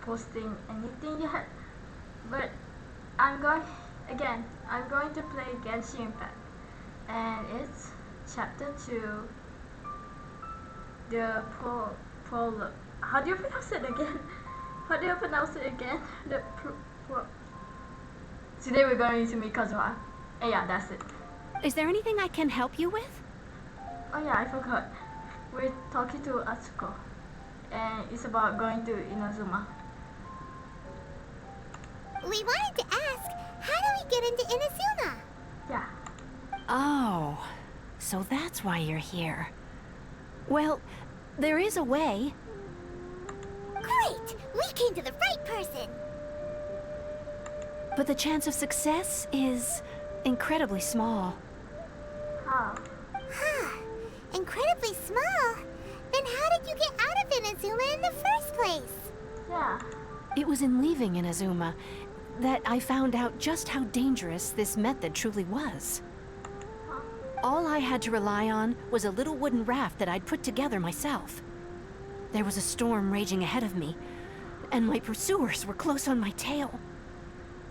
posting anything yet, but I'm going to play Genshin Impact, and it's chapter 2, the prologue. How do you pronounce it again? Today we're going to meet Kazuha. Yeah, that's it. Is there anything I can help you with? Oh yeah, I forgot. We're talking to Atsuko, and it's about going to Inazuma. We wanted to ask, how do we get into Inazuma? Yeah. Oh, so that's why you're here. Well, there is a way. Great! We came to the right person! But the chance of success is incredibly small. How? Huh. Incredibly small? Then how did you get out of Inazuma in the first place? Yeah. It was in leaving Inazuma that I found out just how dangerous this method truly was. All I had to rely on was a little wooden raft that I'd put together myself. There was a storm raging ahead of me, and my pursuers were close on my tail.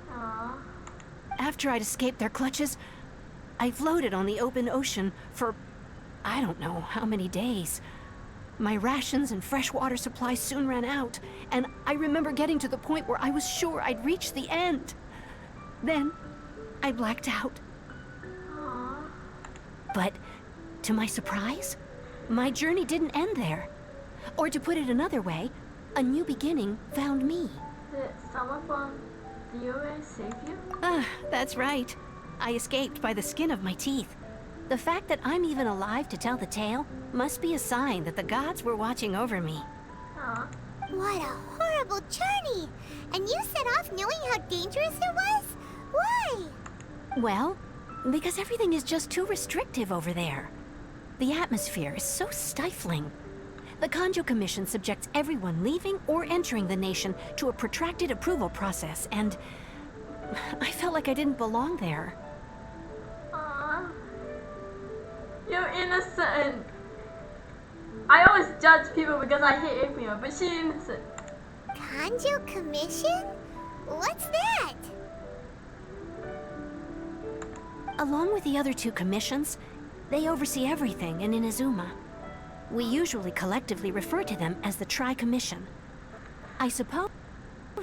Aww. After I'd escaped their clutches, I floated on the open ocean for I don't know how many days. My rations and freshwater supplies soon ran out, and I remember getting to the point where I was sure I'd reached the end. Then, I blacked out. Aww. But, to my surprise, my journey didn't end there. Or to put it another way, a new beginning found me. Did someone from the US save you? Ah, that's right. I escaped by the skin of my teeth. The fact that I'm even alive to tell the tale must be a sign that the gods were watching over me. Aww. What a horrible journey! And you set off knowing how dangerous it was? Why? Well, because everything is just too restrictive over there. The atmosphere is so stifling. The Kanjo Commission subjects everyone leaving or entering the nation to a protracted approval process, and I felt like I didn't belong there. Aww. You're innocent. I always judge people because I hate everyone, but she's innocent. Kanjo Commission? What's that? Along with the other two commissions, they oversee everything in Inazuma. We usually collectively refer to them as the Tri-Commission. I suppose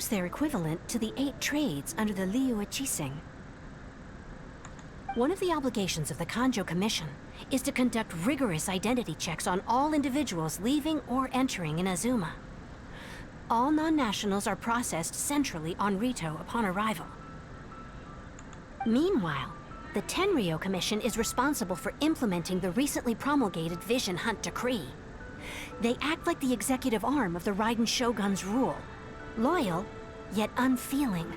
they're equivalent to the 8 trades under the Liyue Chising. One of the obligations of the Kanjo Commission is to conduct rigorous identity checks on all individuals leaving or entering Inazuma. All non-nationals are processed centrally on Rito upon arrival. Meanwhile, the Tenryo Commission is responsible for implementing the recently promulgated Vision Hunt Decree. They act like the executive arm of the Raiden Shogun's rule. Loyal, yet unfeeling.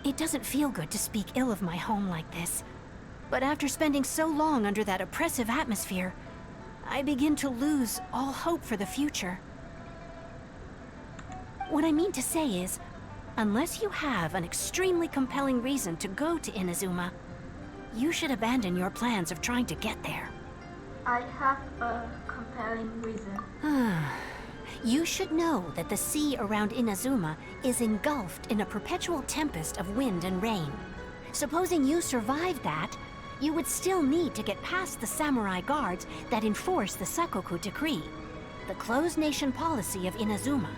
It doesn't feel good to speak ill of my home like this, but after spending so long under that oppressive atmosphere, I begin to lose all hope for the future. What I mean to say is, unless you have an extremely compelling reason to go to Inazuma, you should abandon your plans of trying to get there. I have a compelling reason. You should know that the sea around Inazuma is engulfed in a perpetual tempest of wind and rain. Supposing you survived that, you would still need to get past the samurai guards that enforce the Sakoku Decree, the closed nation policy of Inazuma.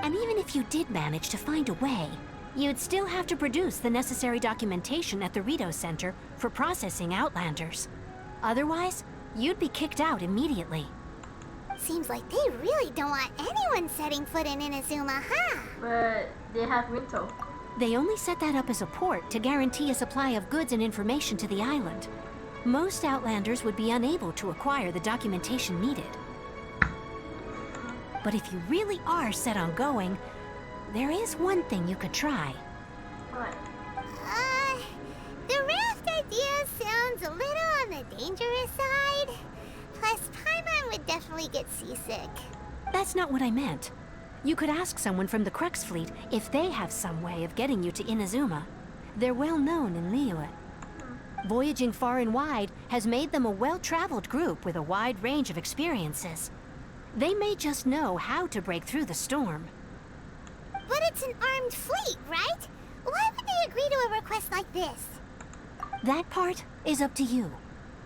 And even if you did manage to find a way, you'd still have to produce the necessary documentation at the Rito Center for processing Outlanders. Otherwise, you'd be kicked out immediately. Seems like they really don't want anyone setting foot in Inazuma, huh? But they have Rinto. They only set that up as a port to guarantee a supply of goods and information to the island. Most Outlanders would be unable to acquire the documentation needed. But if you really are set on going, there is one thing you could try. What? The raft idea sounds a little on the dangerous side. Plus, Paimon would definitely get seasick. That's not what I meant. You could ask someone from the Crux Fleet if they have some way of getting you to Inazuma. They're well known in Liyue. Voyaging far and wide has made them a well-traveled group with a wide range of experiences. They may just know how to break through the storm. But it's an armed fleet, right? Why would they agree to a request like this? That part is up to you.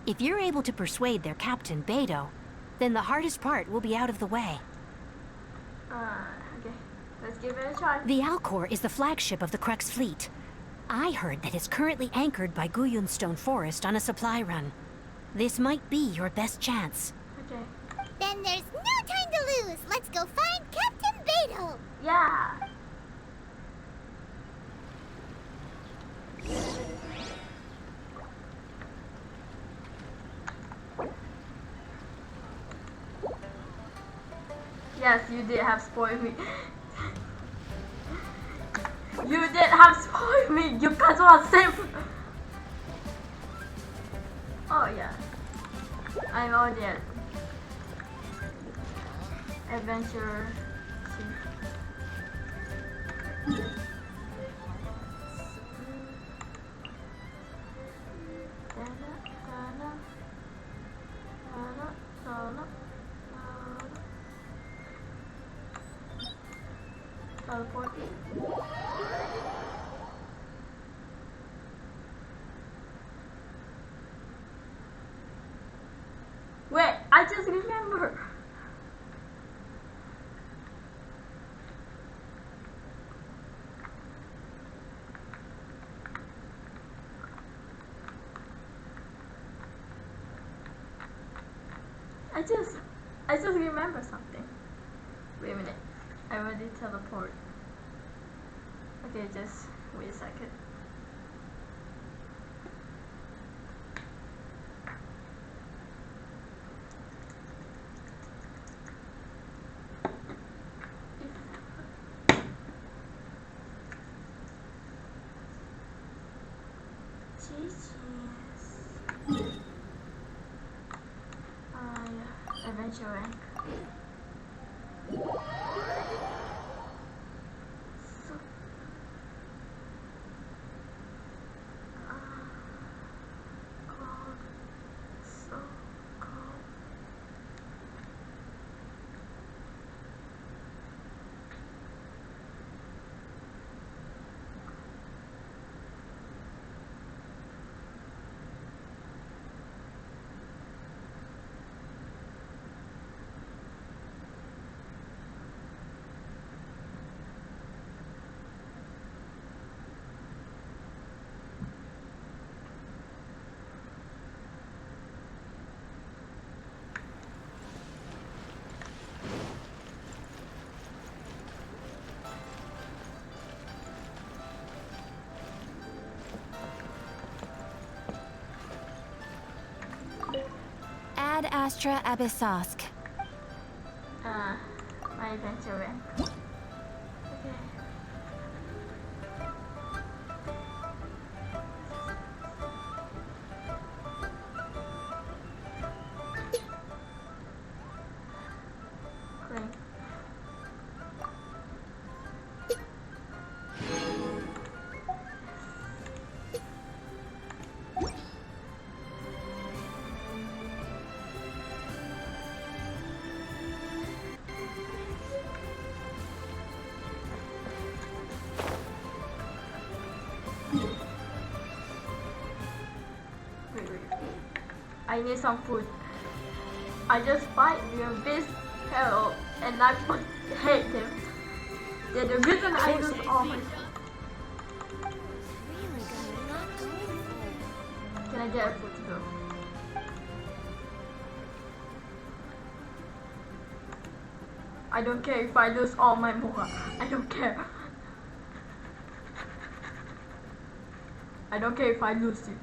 If you're able to persuade their captain, Beidou, then the hardest part will be out of the way. Okay. Let's give it a try. The Alcor is the flagship of the Crux fleet. I heard that it's currently anchored by Guyunstone Forest on a supply run. This might be your best chance. Okay. Then there's no time to lose. Let's go find Captain Beidou. Yeah. Yes, you did have spoiled me. You did have spoiled me. You guys are safe. Oh yeah. I'm already at adventure. Teleport. Wait, I just remember. I just remember something. Wait a minute. I already teleport. Okay, just wait a second. Yeah, adventure rank. So, cold, so cold. Ad Astra Abyssosk. My adventure rank. Okay. Claim. Wait. I need some food. I just fight with this hell and I hate them. They're the reason I lose all my stuff. Can I get a food to go? I don't care if I lose all my mocha. I don't care. I don't care if I lose it.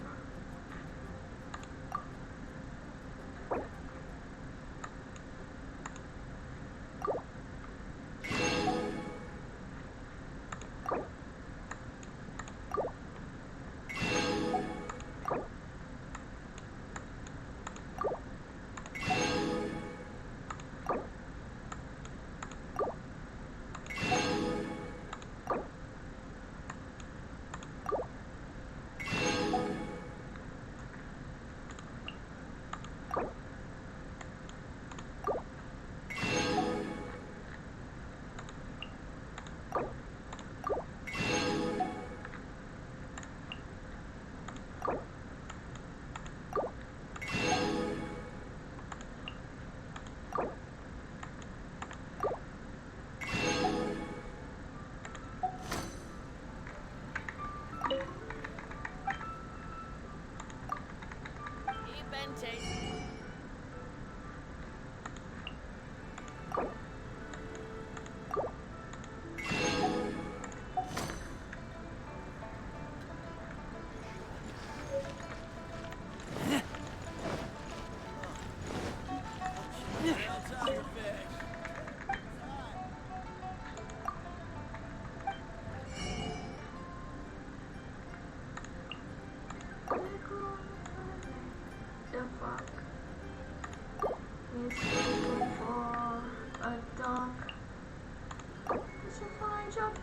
can jump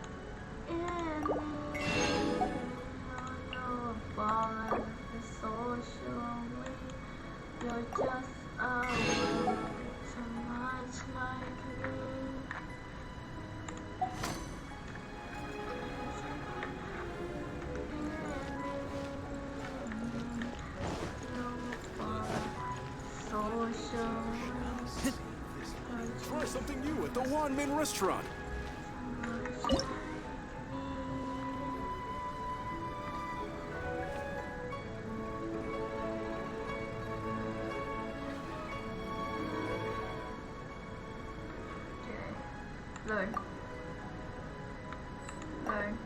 in. No balance, socially. You're just a world so much like me. Try something new at the Wanmin restaurant. Learn. Learn.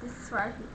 This is right here.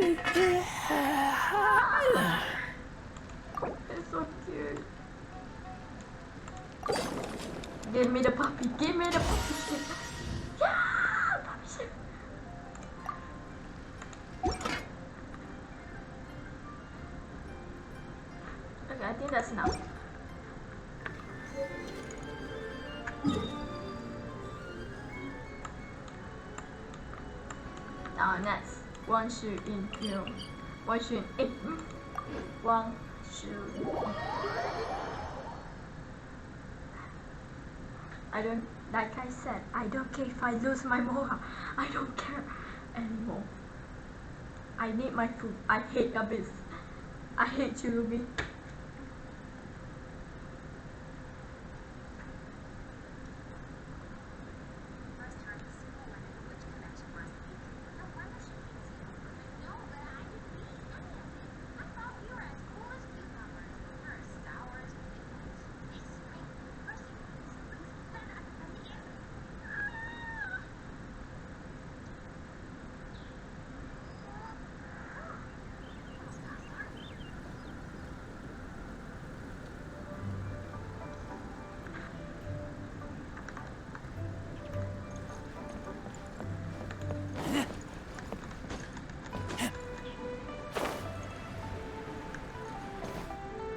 It's so cute. Give me the puppy. Give me the puppy shit. Yeah, puppy shit. Okay, I think that's enough. Now next, 1是 in film. 1是 in 1是 I don't, like I said, I don't care if I lose my moha. I don't care anymore. I need my food. I hate Abyss. I hate you, Ruby.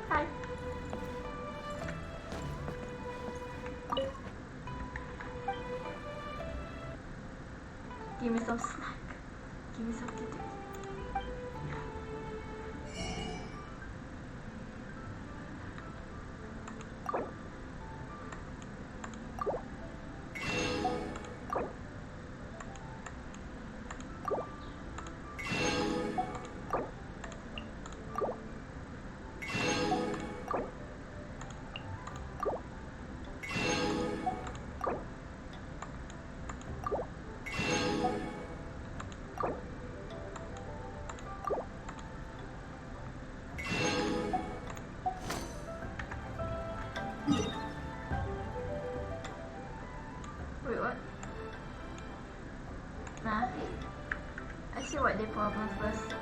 Hi. Give me some snack. Give me some kitty. Wait, what? Nah. I see what their problem first.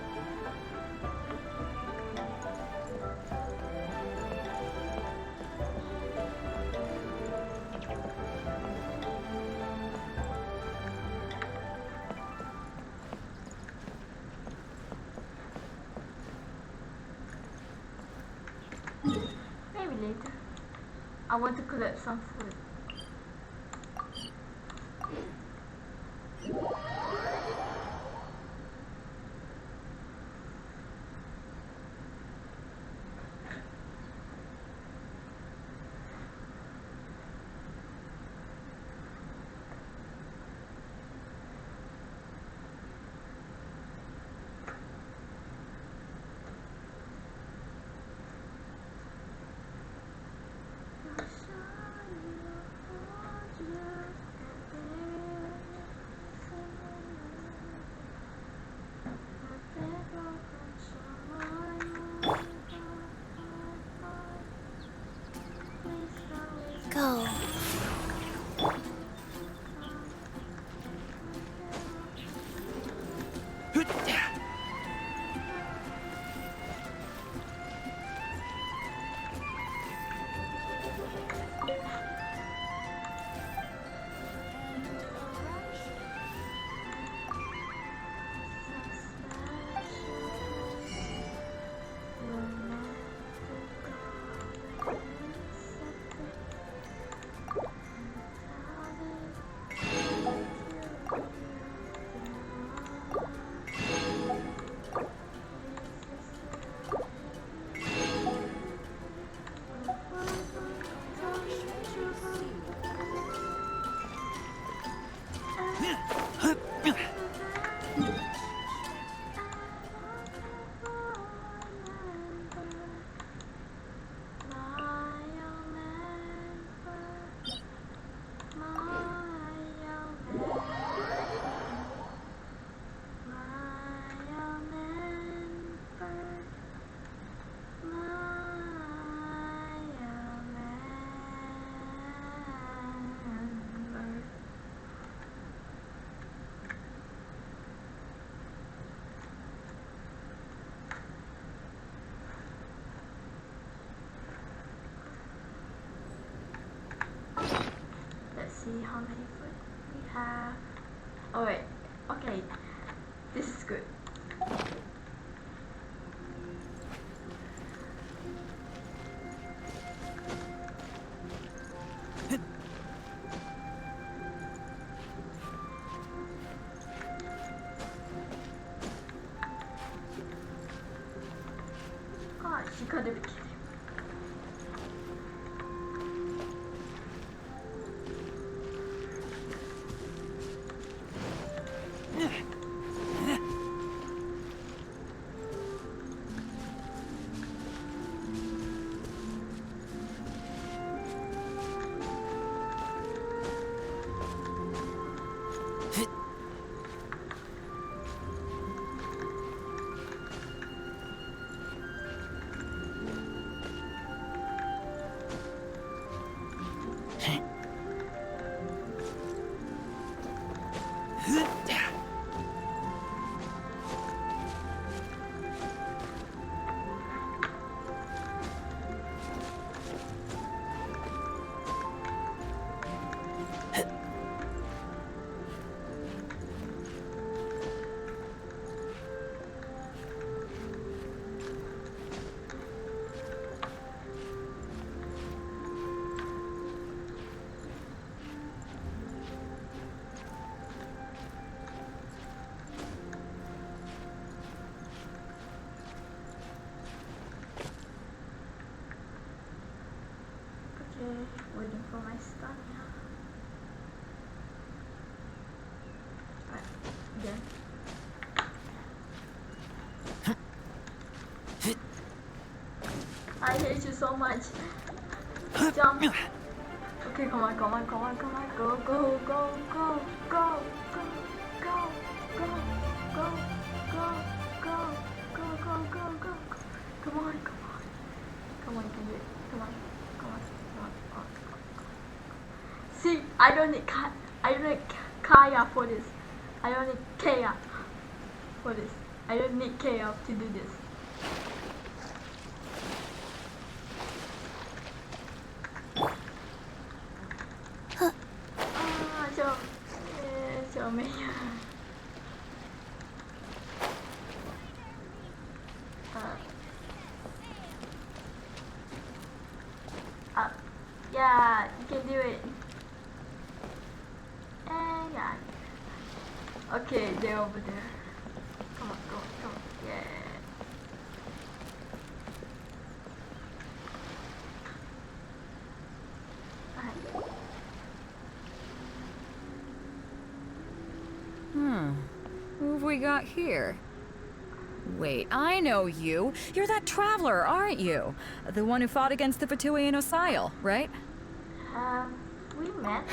Maybe later. I want to collect some food. how many food we have? Oh wait, okay, this is good. Ah, she could have killed him. Waiting for my stamina. Right, again. I hate you so much. Jump. Okay, come on, come on, come on, come on. Go, go, go, go, go, go, go, go, go, go, go, go, go, go, go. Come on, come on. Come on, you can do it. Come on, come on, come on. Oh. See, I don't need Kaya for this. I don't need Kaya for this. I don't need Kaya to do this. Show me. Yeah, you can do it. And yeah. Okay, they're over there. Come on, come on, come on. Yeah. Who have we got here? Wait, I know you. You're that traveler, aren't you? The one who fought against the Fatuian Osile, right? We met.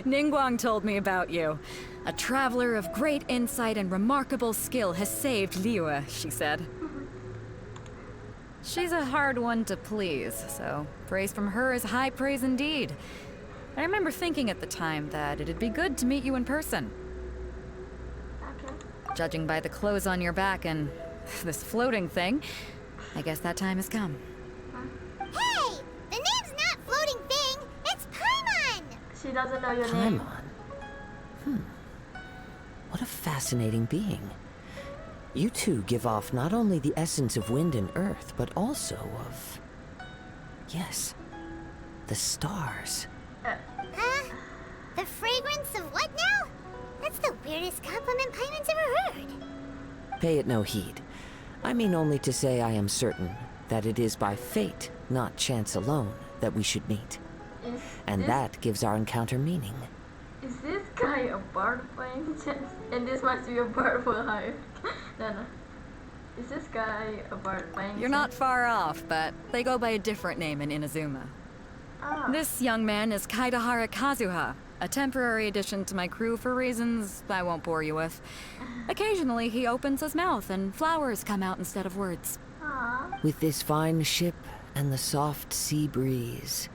Ningguang told me about you. A traveler of great insight and remarkable skill has saved Liyue, she said. She's a hard one to please, so praise from her is high praise indeed. I remember thinking at the time that it'd be good to meet you in person. Okay. Judging by the clothes on your back and this floating thing, I guess that time has come. Hey! The name's not Floating Thing, it's Paimon! She doesn't know your name. Paimon? What a fascinating being. You two give off not only the essence of wind and earth, but also of... yes, the stars. Huh? The fragrance of what now? That's the weirdest compliment Paimon's ever heard. Pay it no heed. I mean only to say I am certain that it is by fate, not chance alone, that we should meet. And that gives our encounter meaning. Is this guy a bard by any chance? And this must be a bard for hire. No. Is this guy a bard by any chance? You're not far off, but they go by a different name in Inazuma. Ah. This young man is Kaidahara Kazuha, a temporary addition to my crew for reasons I won't bore you with. Occasionally, he opens his mouth and flowers come out instead of words. Ah. With this fine ship and the soft sea breeze,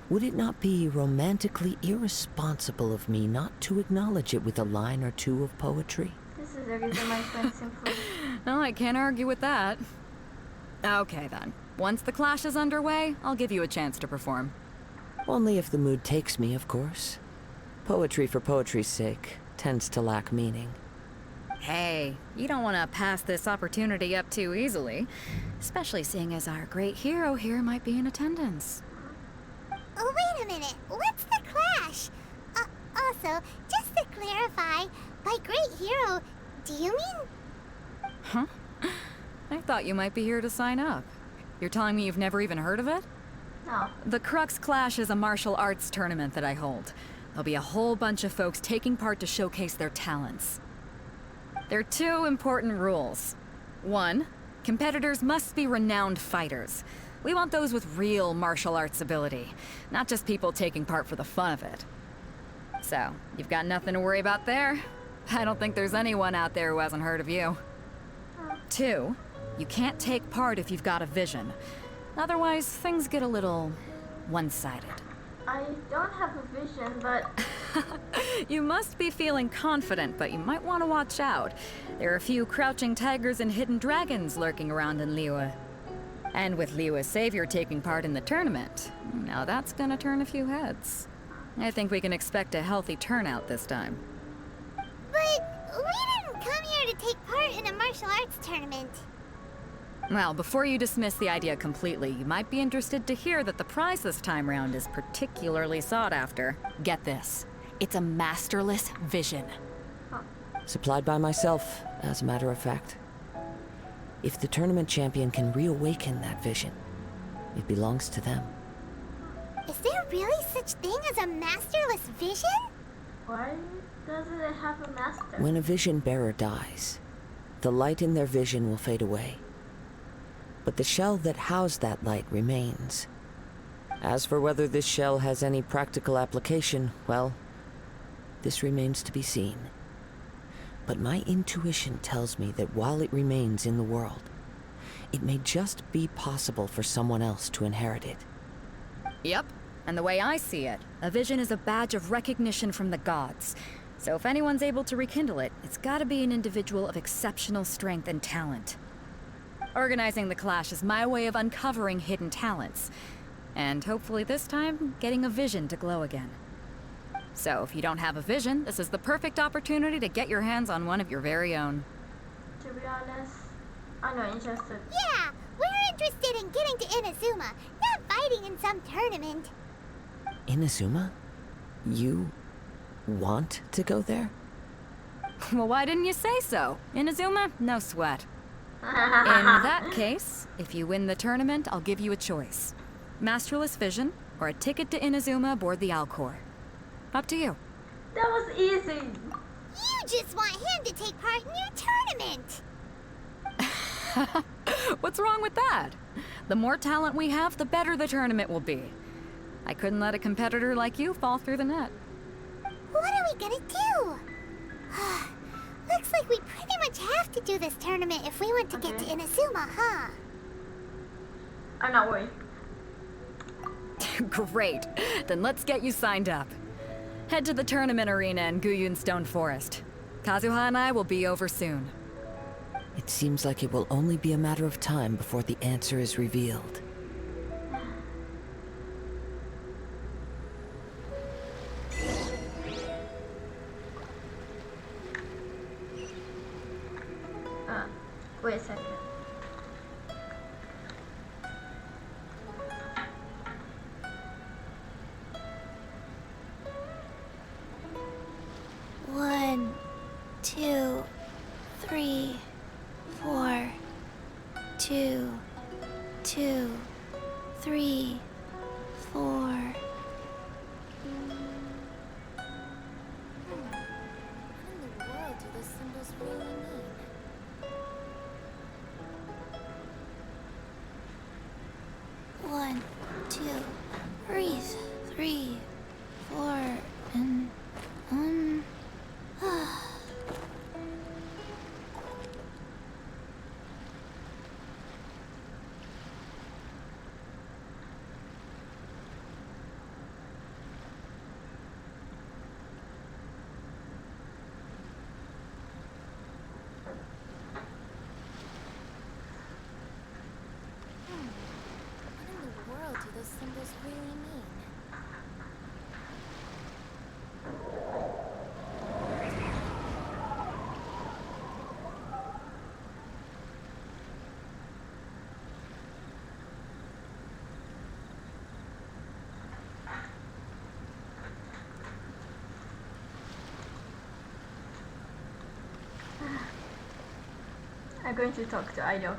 would it not be romantically irresponsible of me not to acknowledge it with a line or two of poetry? This is the reason my friend simply. No, I can't argue with that. Okay then. Once the clash is underway, I'll give you a chance to perform. Only if the mood takes me, of course. Poetry for poetry's sake tends to lack meaning. Hey, you don't want to pass this opportunity up too easily. Especially seeing as our great hero here might be in attendance. Oh, wait a minute. What's the clash? Also, just to clarify, by great hero, do you mean... Huh? I thought you might be here to sign up. You're telling me you've never even heard of it? No. The Crux Clash is a martial arts tournament that I hold. There'll be a whole bunch of folks taking part to showcase their talents. There are 2 important rules. 1, competitors must be renowned fighters. We want those with real martial arts ability, not just people taking part for the fun of it. So, you've got nothing to worry about there. I don't think there's anyone out there who hasn't heard of you. 2, you can't take part if you've got a vision. Otherwise, things get a little one-sided. I don't have a vision, but... You must be feeling confident, but you might want to watch out. There are a few crouching tigers and hidden dragons lurking around in Liyue. And with Liyue's savior taking part in the tournament, now that's gonna turn a few heads. I think we can expect a healthy turnout this time. But we didn't come here to take part in a martial arts tournament. Well, before you dismiss the idea completely, you might be interested to hear that the prize this time round is particularly sought after. Get this. It's a masterless vision. Supplied by myself, as a matter of fact. If the tournament champion can reawaken that vision, it belongs to them. Is there really such thing as a masterless vision? Why doesn't it have a master? When a vision bearer dies, the light in their vision will fade away. But the shell that housed that light remains. As for whether this shell has any practical application, well, this remains to be seen. But my intuition tells me that while it remains in the world, it may just be possible for someone else to inherit it. Yep. And the way I see it, a vision is a badge of recognition from the gods. So if anyone's able to rekindle it, it's gotta be an individual of exceptional strength and talent. Organizing the clash is my way of uncovering hidden talents. And hopefully this time, getting a vision to glow again. So if you don't have a vision, this is the perfect opportunity to get your hands on one of your very own. To be honest, I'm not interested. Yeah, we're interested in getting to Inazuma, not fighting in some tournament. Inazuma? You want to go there? Well, why didn't you say so? Inazuma? No sweat. In that case, if you win the tournament, I'll give you a choice. Masterless Vision, or a ticket to Inazuma aboard the Alcor. Up to you. That was easy. You just want him to take part in your tournament. What's wrong with that? The more talent we have, the better the tournament will be. I couldn't let a competitor like you fall through the net. What are we gonna do? Looks like we pretty much have to do this tournament if we want to get to Inazuma, huh? I'm not worried. Great. Then let's get you signed up. Head to the tournament arena in Guyun Stone Forest. Kazuha and I will be over soon. It seems like it will only be a matter of time before the answer is revealed. Wait a second. One, 2, 3, 4. 2, 2, 3, 4. What in the world do those symbols really mean? 1, 2, breathe. 3, 4, and what in the world do those symbols really mean? I'm going to talk to either of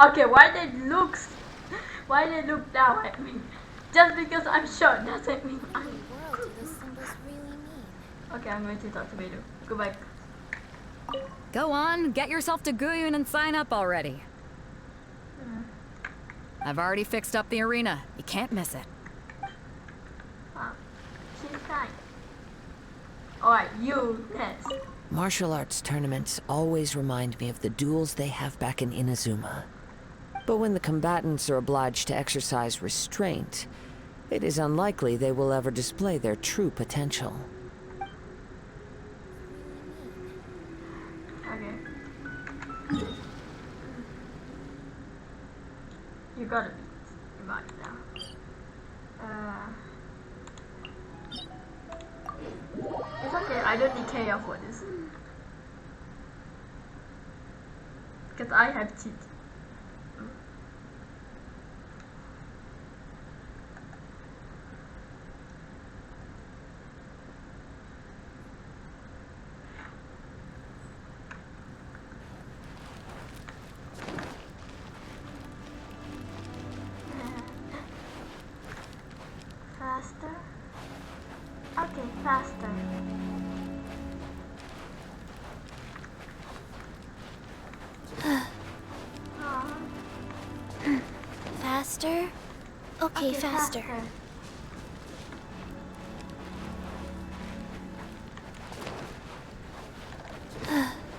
them. Okay, why they look down at me? Just because I'm short doesn't mean I'm. Okay, I'm going to talk to Beidou. Goodbye. Go on, get yourself to Guyun and sign up already. I've already fixed up the arena. You can't miss it. Wow, she's kind. Alright, you next. Martial arts tournaments always remind me of the duels they have back in Inazuma. But when the combatants are obliged to exercise restraint, it is unlikely they will ever display their true potential. Okay. You gotta beat your body now. It's okay, I don't need KO for this. Because I have cheat. Faster. Okay, faster. Faster? Okay, faster.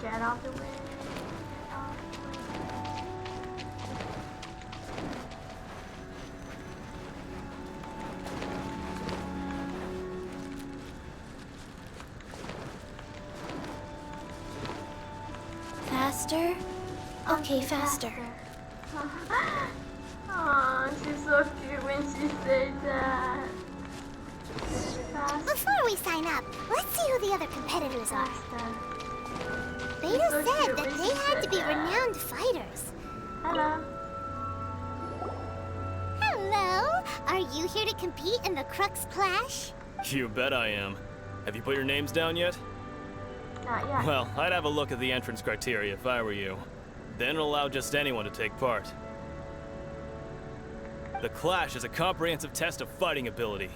Get out the way. Faster? Okay, faster. Oh, she's so cute when she said that. Before we sign up, let's see who the other competitors are. Beidou so said cute that when they she had to said be that. renowned fighters. Hello. Hello? Are you here to compete in the Crux Clash? You bet I am. Have you put your names down yet? Not yet. Well, I'd have a look at the entrance criteria if I were you. Then it'll allow just anyone to take part. The Clash is a comprehensive test of fighting ability.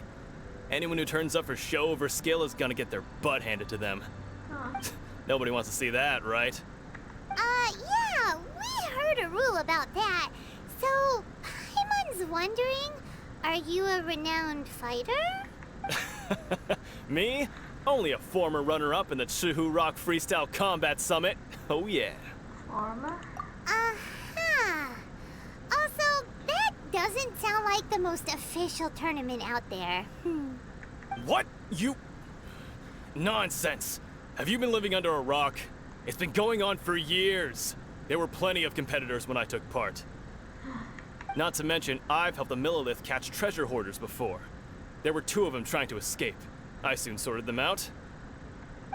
Anyone who turns up for show over skill is gonna get their butt handed to them. Huh. Nobody wants to see that, right? Yeah, we heard a rule about that. So, Paimon's wondering, are you a renowned fighter? Me? Only a former runner-up in the Chihu Rock Freestyle Combat Summit. Oh yeah. Former? Uh-huh. Also, that doesn't sound like the most official tournament out there. What? You... Nonsense. Have you been living under a rock? It's been going on for years. There were plenty of competitors when I took part. Not to mention, I've helped the Millilith catch treasure hoarders before. There were 2 of them trying to escape. I soon sorted them out.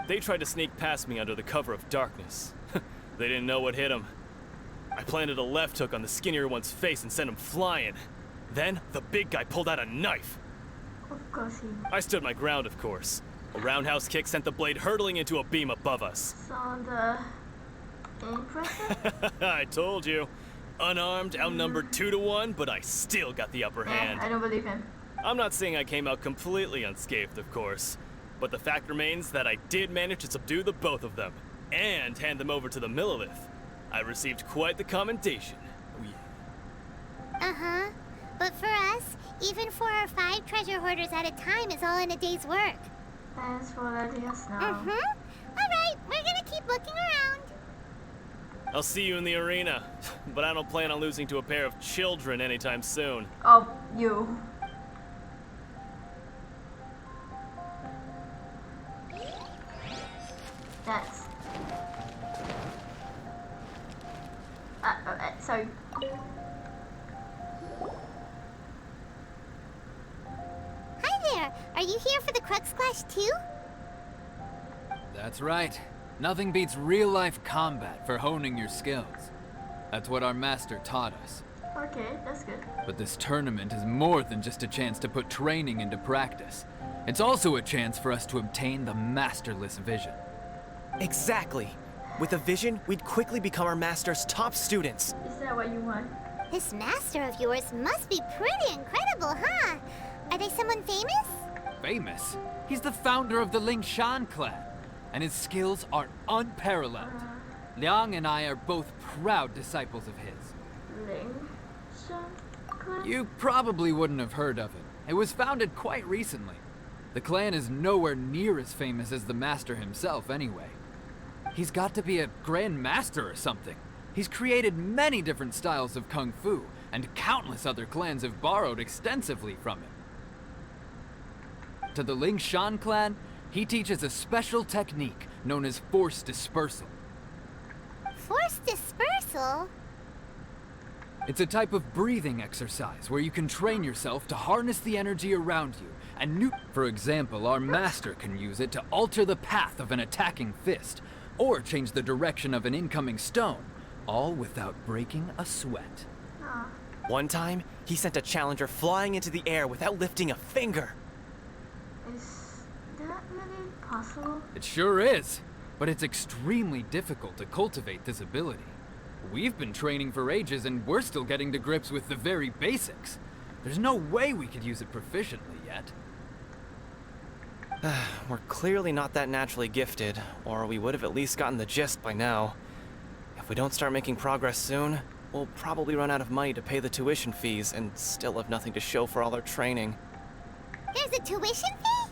They tried to sneak past me under the cover of darkness. They didn't know what hit them. I planted a left hook on the skinnier one's face and sent him flying. Then, the big guy pulled out a knife. Of course he I stood my ground, of course. A roundhouse kick sent the blade hurtling into a beam above us. sound impressive. I told you. Unarmed, outnumbered 2 to 1, but I still got the upper hand. I don't believe him. I'm not saying I came out completely unscathed, of course. But the fact remains that I did manage to subdue the both of them, and hand them over to the Millilith. I received quite the commendation. Oh, yeah. Uh-huh. But for us, even 4 or 5 treasure hoarders at a time is all in a day's work. Thanks for letting us know. Alright, we're gonna keep looking around. I'll see you in the arena, but I don't plan on losing to a pair of children anytime soon. Oh, you. That's. Sorry. Hi there. Are you here for the Crux Clash too? That's right. Nothing beats real-life combat for honing your skills. That's what our master taught us. Okay, that's good. But this tournament is more than just a chance to put training into practice. It's also a chance for us to obtain the masterless vision. Exactly. With a vision, we'd quickly become our master's top students. Is that what you want? This master of yours must be pretty incredible, huh? Are they someone famous? Famous? He's the founder of the Lingshan clan, and his skills are unparalleled. Liang and I are both proud disciples of his. Ling Shan clan? You probably wouldn't have heard of it. It was founded quite recently. The clan is nowhere near as famous as the master himself anyway. He's got to be a grand master or something. He's created many different styles of kung fu, and countless other clans have borrowed extensively from him. To the Lingshan clan, he teaches a special technique known as force dispersal. Force dispersal? It's a type of breathing exercise where you can train yourself to harness the energy around you and For example, our master can use it to alter the path of an attacking fist, or change the direction of an incoming stone, all without breaking a sweat. One time, he sent a challenger flying into the air without lifting a finger. Is that really possible? It sure is, but it's extremely difficult to cultivate this ability. We've been training for ages and we're still getting to grips with the very basics. There's no way we could use it proficiently yet. We're clearly not that naturally gifted, or we would have at least gotten the gist by now. If we don't start making progress soon, we'll probably run out of money to pay the tuition fees and still have nothing to show for all our training. There's a tuition fee?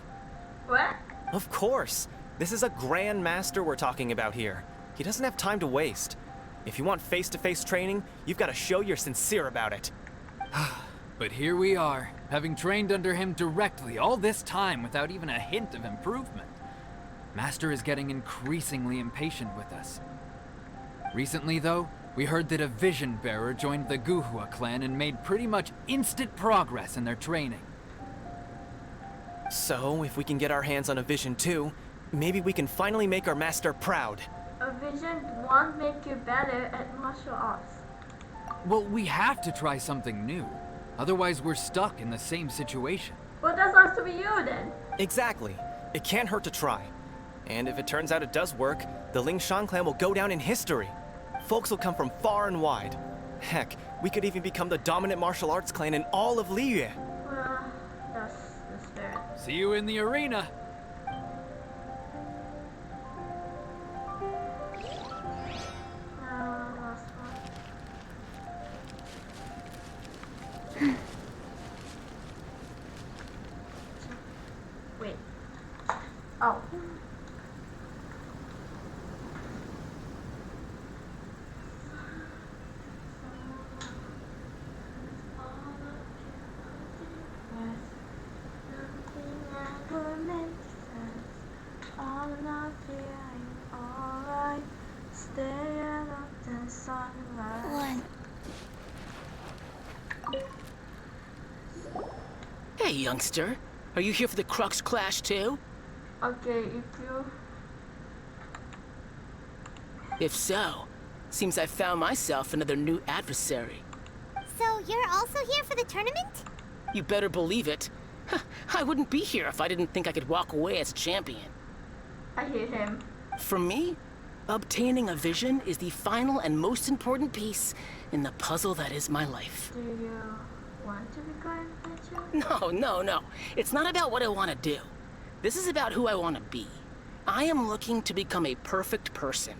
What? Of course! This is a grand master we're talking about here. He doesn't have time to waste. If you want face-to-face training, you've got to show you're sincere about it. But here we are, having trained under him directly all this time without even a hint of improvement. Master is getting increasingly impatient with us. Recently, though, we heard that a vision bearer joined the Guhua clan and made pretty much instant progress in their training. So, if we can get our hands on a vision too, maybe we can finally make our master proud. A vision won't make you better at martial arts. Well, we have to try something new. Otherwise, we're stuck in the same situation. Well, that has to be you then. Exactly. It can't hurt to try. And if it turns out it does work, the Lingshan clan will go down in history. Folks will come from far and wide. Heck, we could even become the dominant martial arts clan in all of Liyue. Well, that's the spirit. See you in the arena. Last one. Wait. Oh. One. Hey, youngster. Are you here for the Crux Clash too? Okay, if you... If so, seems I found myself another new adversary. So you're also here for the tournament? You better believe it. I wouldn't be here if I didn't think I could walk away as champion. I hate him. For me, obtaining a vision is the final and most important piece in the puzzle that is my life. Do you want to become a champion? No. It's not about what I want to do. This is about who I want to be. I am looking to become a perfect person.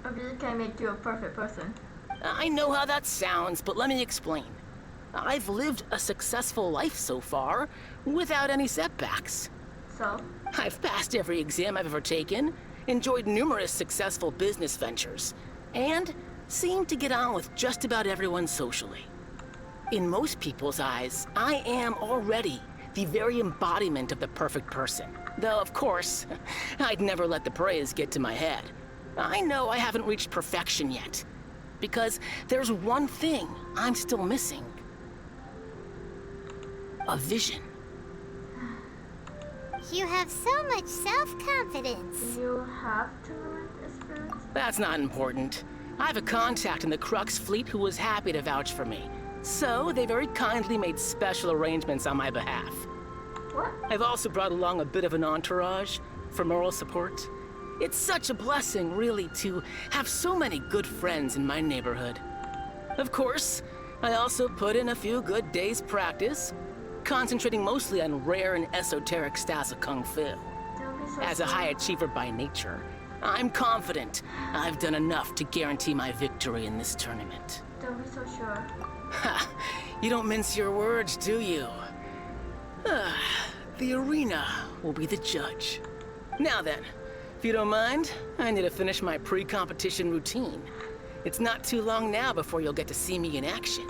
A vision can make you a perfect person. I know how that sounds, but let me explain. I've lived a successful life so far, without any setbacks. So? I've passed every exam I've ever taken, enjoyed numerous successful business ventures, and seemed to get on with just about everyone socially. In most people's eyes, I am already the very embodiment of the perfect person. Though, of course, I'd never let the praise get to my head. I know I haven't reached perfection yet, because there's one thing I'm still missing. A vision. You have so much self-confidence. Do you have tournament experience? That's not important. I have a contact in the Crux fleet who was happy to vouch for me. So, they very kindly made special arrangements on my behalf. What? I've also brought along a bit of an entourage for moral support. It's such a blessing, really, to have so many good friends in my neighborhood. Of course, I also put in a few good days' practice, concentrating mostly on rare and esoteric styles of Kung Fu. Don't be so As a sure. high achiever by nature, I'm confident I've done enough to guarantee my victory in this tournament. Don't be so sure. Ha! You don't mince your words, do you? The arena will be the judge. Now then, if you don't mind, I need to finish my pre-competition routine. It's not too long now before you'll get to see me in action.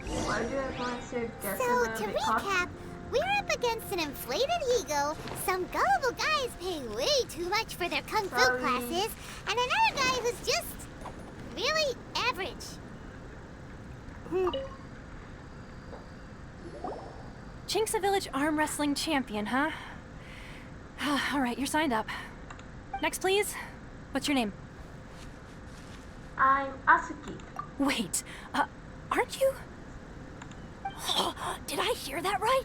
Why do I want to get So, a to bit cocky? recap, we're up against an inflated ego, some gullible guys paying way too much for their kung fu Sorry. classes, and another guy who's just really average. Chink's a village arm wrestling champion, huh? All right, you're signed up. Next, please. What's your name? I'm Asuki. Wait, aren't you? Did I hear that right?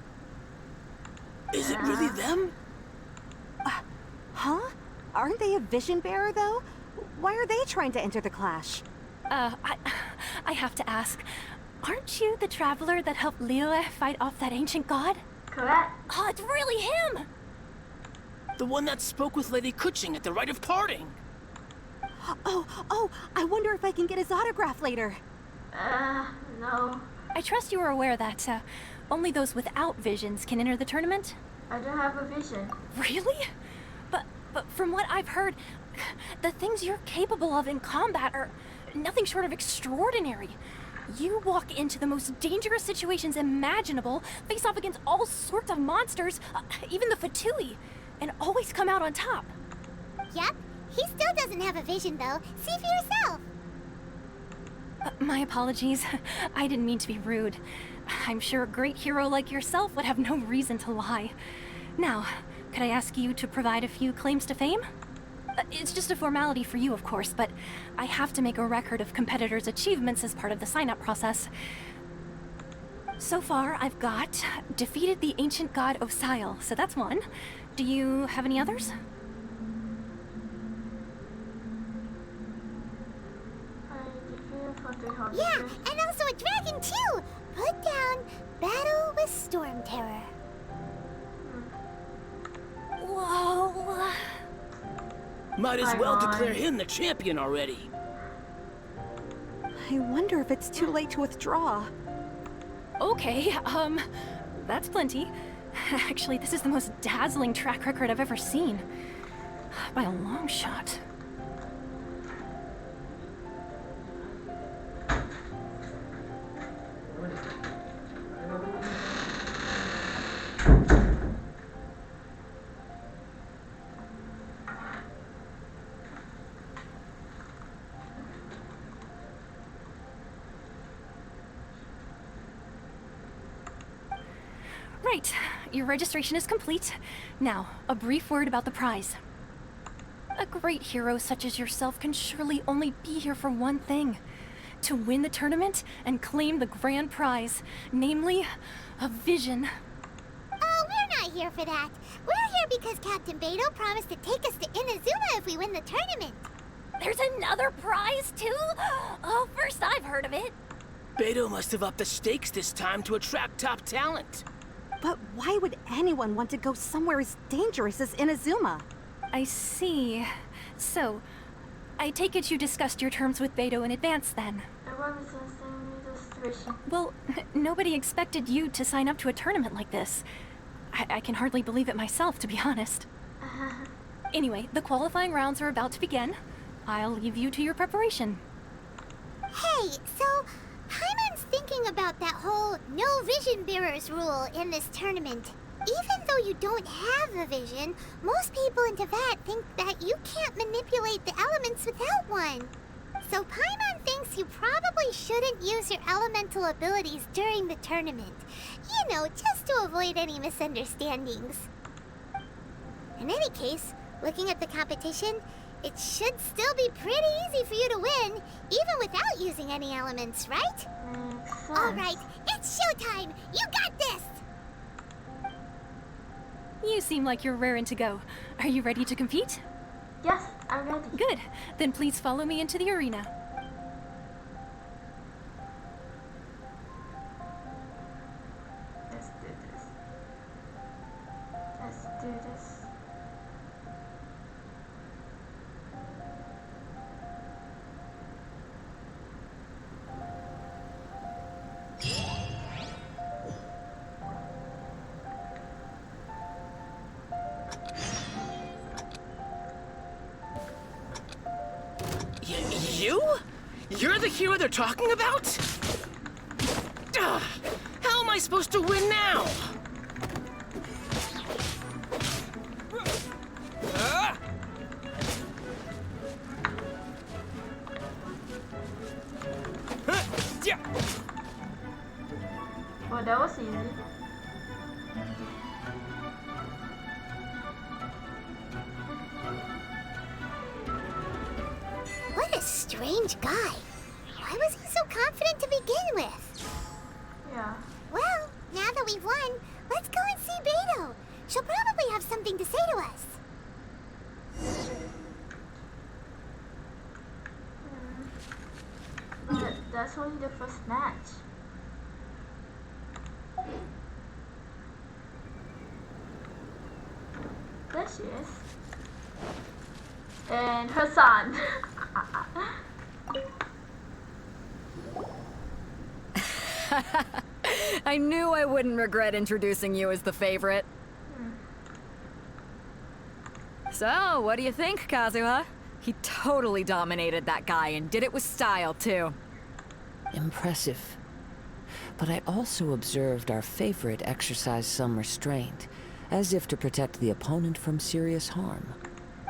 Is it really them? Huh? Aren't they a vision bearer, though? Why are they trying to enter the clash? I have to ask. Aren't you the traveler that helped Liyue fight off that ancient god? Correct? Oh, it's really him! The one that spoke with Lady Kuching at the rite of parting. Oh, I wonder if I can get his autograph later. No. I trust you are aware that only those without visions can enter the tournament? I don't have a vision. Really? But from what I've heard, the things you're capable of in combat are nothing short of extraordinary. You walk into the most dangerous situations imaginable, face off against all sorts of monsters, even the Fatui, and always come out on top. Yep, he still doesn't have a vision, though. See for yourself. My apologies. I didn't mean to be rude. I'm sure a great hero like yourself would have no reason to lie. Now, could I ask you to provide a few claims to fame? It's just a formality for you, of course, but I have to make a record of competitors' achievements as part of the sign-up process. So far, I've got defeated the ancient god Osile, so that's one. Do you have any others? Yeah, and also a dragon, too! Put down Battle with Storm Terror. Whoa. Might as well declare him the champion already. I wonder if it's too late to withdraw. Okay, that's plenty. Actually, this is the most dazzling track record I've ever seen. By a long shot. Right, your registration is complete. Now, a brief word about the prize. A great hero such as yourself can surely only be here for one thing. To win the tournament and claim the grand prize, namely, a vision. Oh, we're not here for that. We're here because Captain Beto promised to take us to Inazuma if we win the tournament. There's another prize, too? Oh, first I've heard of it. Beto must have upped the stakes this time to attract top talent. But why would anyone want to go somewhere as dangerous as Inazuma? I see. So, I take it you discussed your terms with Beto in advance, then? Everyone is understanding the situation. Well, nobody expected you to sign up to a tournament like this. I can hardly believe it myself, to be honest. Anyway, the qualifying rounds are about to begin. I'll leave you to your preparation. Hey, so Paimon's thinking about that whole no vision bearers rule in this tournament. Even though you don't have a vision, most people in Teyvat think that you can't manipulate the elements without one. So Paimon thinks you probably shouldn't use your elemental abilities during the tournament. You know, just to avoid any misunderstandings. In any case, looking at the competition, it should still be pretty easy for you to win, even without using any elements, right? Makes sense. All right, it's showtime! You got this! You seem like you're raring to go. Are you ready to compete? Yes, I'm ready. Good. Then please follow me into the arena. Let's do this. Let's do this. You? You're the hero they're talking about? Ugh, how am I supposed to win now? Well, that was easy. What a strange guy. Why was he so confident to begin with? Yeah. Well, now that we've won, let's go and see Beto. She'll probably have something to say to us. But that's only the first match. There she is. And her son. I knew I wouldn't regret introducing you as the favorite. So, what do you think, Kazuha? He totally dominated that guy and did it with style, too. Impressive. But I also observed our favorite exercise some restraint, as if to protect the opponent from serious harm.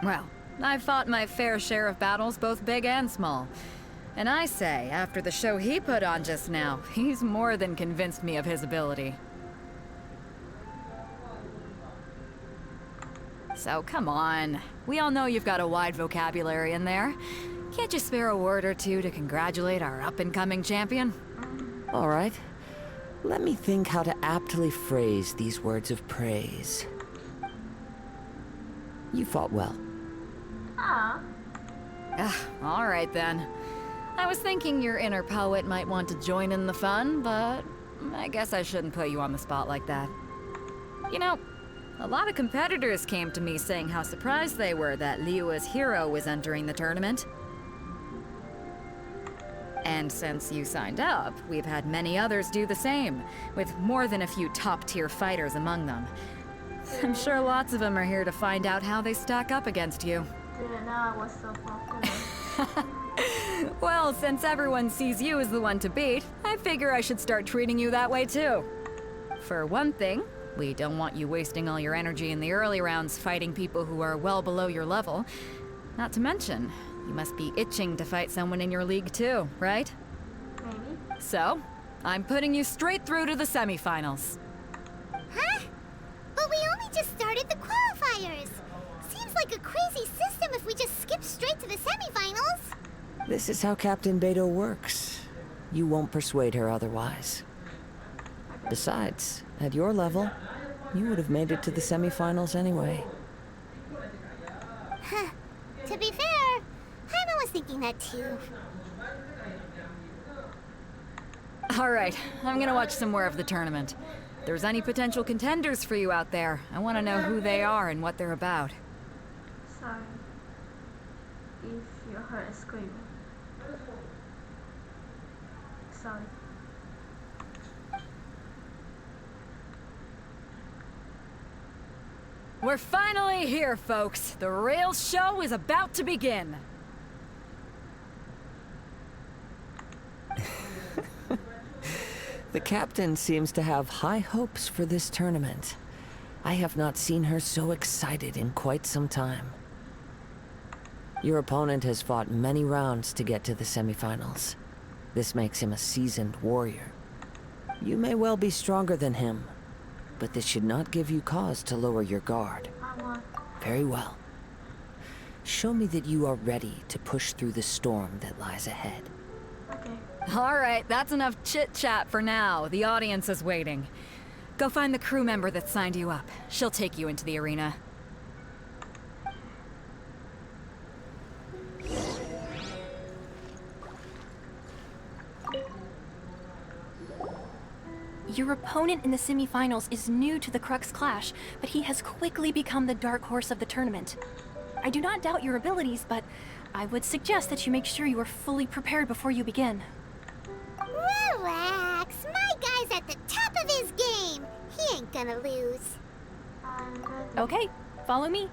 Well, I've fought my fair share of battles, both big and small. And I say, after the show he put on just now, he's more than convinced me of his ability. So come on. We all know you've got a wide vocabulary in there. Can't you spare a word or two to congratulate our up-and-coming champion? All right. Let me think how to aptly phrase these words of praise. You fought well. Ah. All right then. I was thinking your inner poet might want to join in the fun, but I guess I shouldn't put you on the spot like that. You know, a lot of competitors came to me saying how surprised they were that Liyue's hero was entering the tournament. And since you signed up, we've had many others do the same, with more than a few top-tier fighters among them. I'm sure lots of them are here to find out how they stack up against you. Didn't know I was so popular. Well, since everyone sees you as the one to beat, I figure I should start treating you that way too. For one thing, we don't want you wasting all your energy in the early rounds fighting people who are well below your level. Not to mention, you must be itching to fight someone in your league too, right? Maybe. So, I'm putting you straight through to the semifinals. Huh? But we only just started the qualifiers. Seems like a crazy system if we just skip straight to the semifinals. This is how Captain Beto works. You won't persuade her otherwise. Besides, at your level, you would have made it to the semifinals anyway. Huh. To be fair, Hyman was thinking that too. All right, I'm gonna watch some more of the tournament. If there's any potential contenders for you out there, I want to know who they are and what they're about. Sorry. If you heard screaming. Sorry. We're finally here, folks. The real show is about to begin. The captain seems to have high hopes for this tournament. I have not seen her so excited in quite some time. Your opponent has fought many rounds to get to the semifinals. This makes him a seasoned warrior. You may well be stronger than him, but this should not give you cause to lower your guard. I won. Very well. Show me that you are ready to push through the storm that lies ahead. Okay. All right, that's enough chit-chat for now. The audience is waiting. Go find the crew member that signed you up. She'll take you into the arena. Your opponent in the semifinals is new to the Crux Clash, but he has quickly become the dark horse of the tournament. I do not doubt your abilities, but I would suggest that you make sure you are fully prepared before you begin. Relax. My guy's at the top of his game. He ain't gonna lose. Okay, follow me.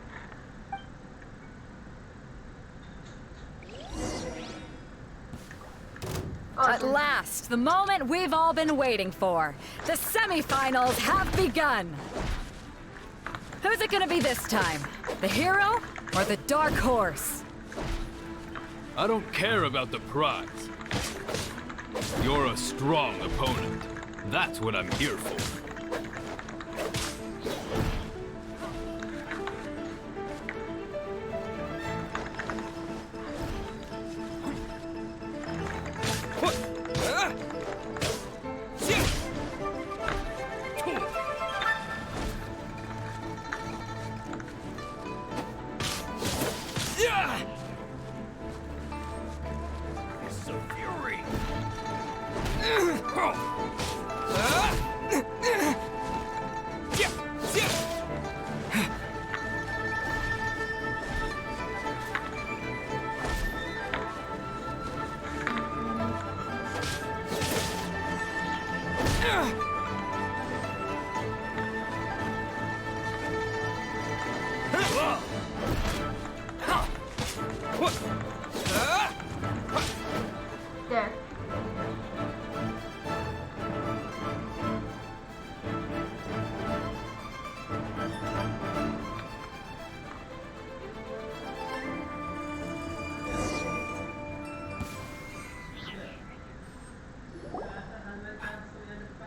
At last, the moment we've all been waiting for. The semifinals have begun. Who's it gonna be this time? The hero or the dark horse? I don't care about the prize. You're a strong opponent. That's what I'm here for. There.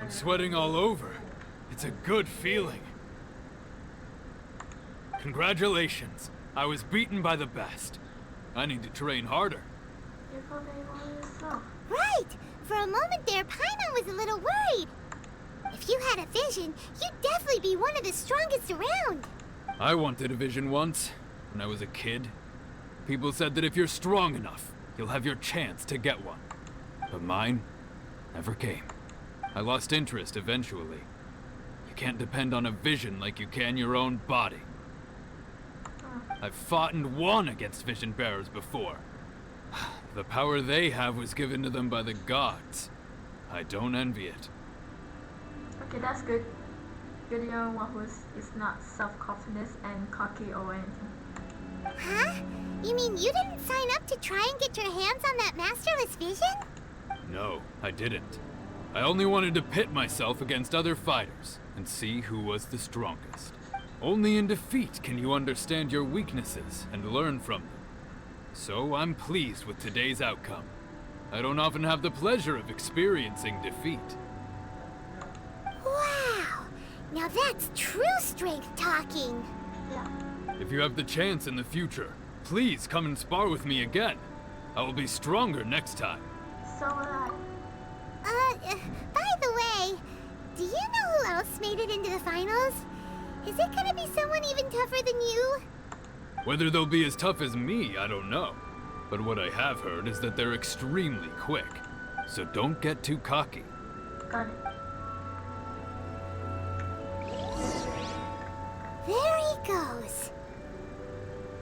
I'm sweating all over. It's a good feeling. Congratulations. I was beaten by the best. I need to train harder. Right! For a moment there, Paimon was a little worried. If you had a vision, you'd definitely be one of the strongest around. I wanted a vision once, when I was a kid. People said that if you're strong enough, you'll have your chance to get one. But mine never came. I lost interest eventually. You can't depend on a vision like you can your own body. I've fought and won against vision bearers before. The power they have was given to them by the gods. I don't envy it. Okay, that's good. You're the only one who is not self-confident and cocky or anything. Huh? You mean you didn't sign up to try and get your hands on that masterless vision? No, I didn't. I only wanted to pit myself against other fighters and see who was the strongest. Only in defeat can you understand your weaknesses and learn from them. So I'm pleased with today's outcome. I don't often have the pleasure of experiencing defeat. Wow! Now that's true strength talking. Yeah. If you have the chance in the future, please come and spar with me again. I will be stronger next time. So will I. By the way, do you know who else made it into the finals? Is it gonna be someone even tougher than you? Whether they'll be as tough as me, I don't know. But what I have heard is that they're extremely quick. So don't get too cocky. Got it. There he goes.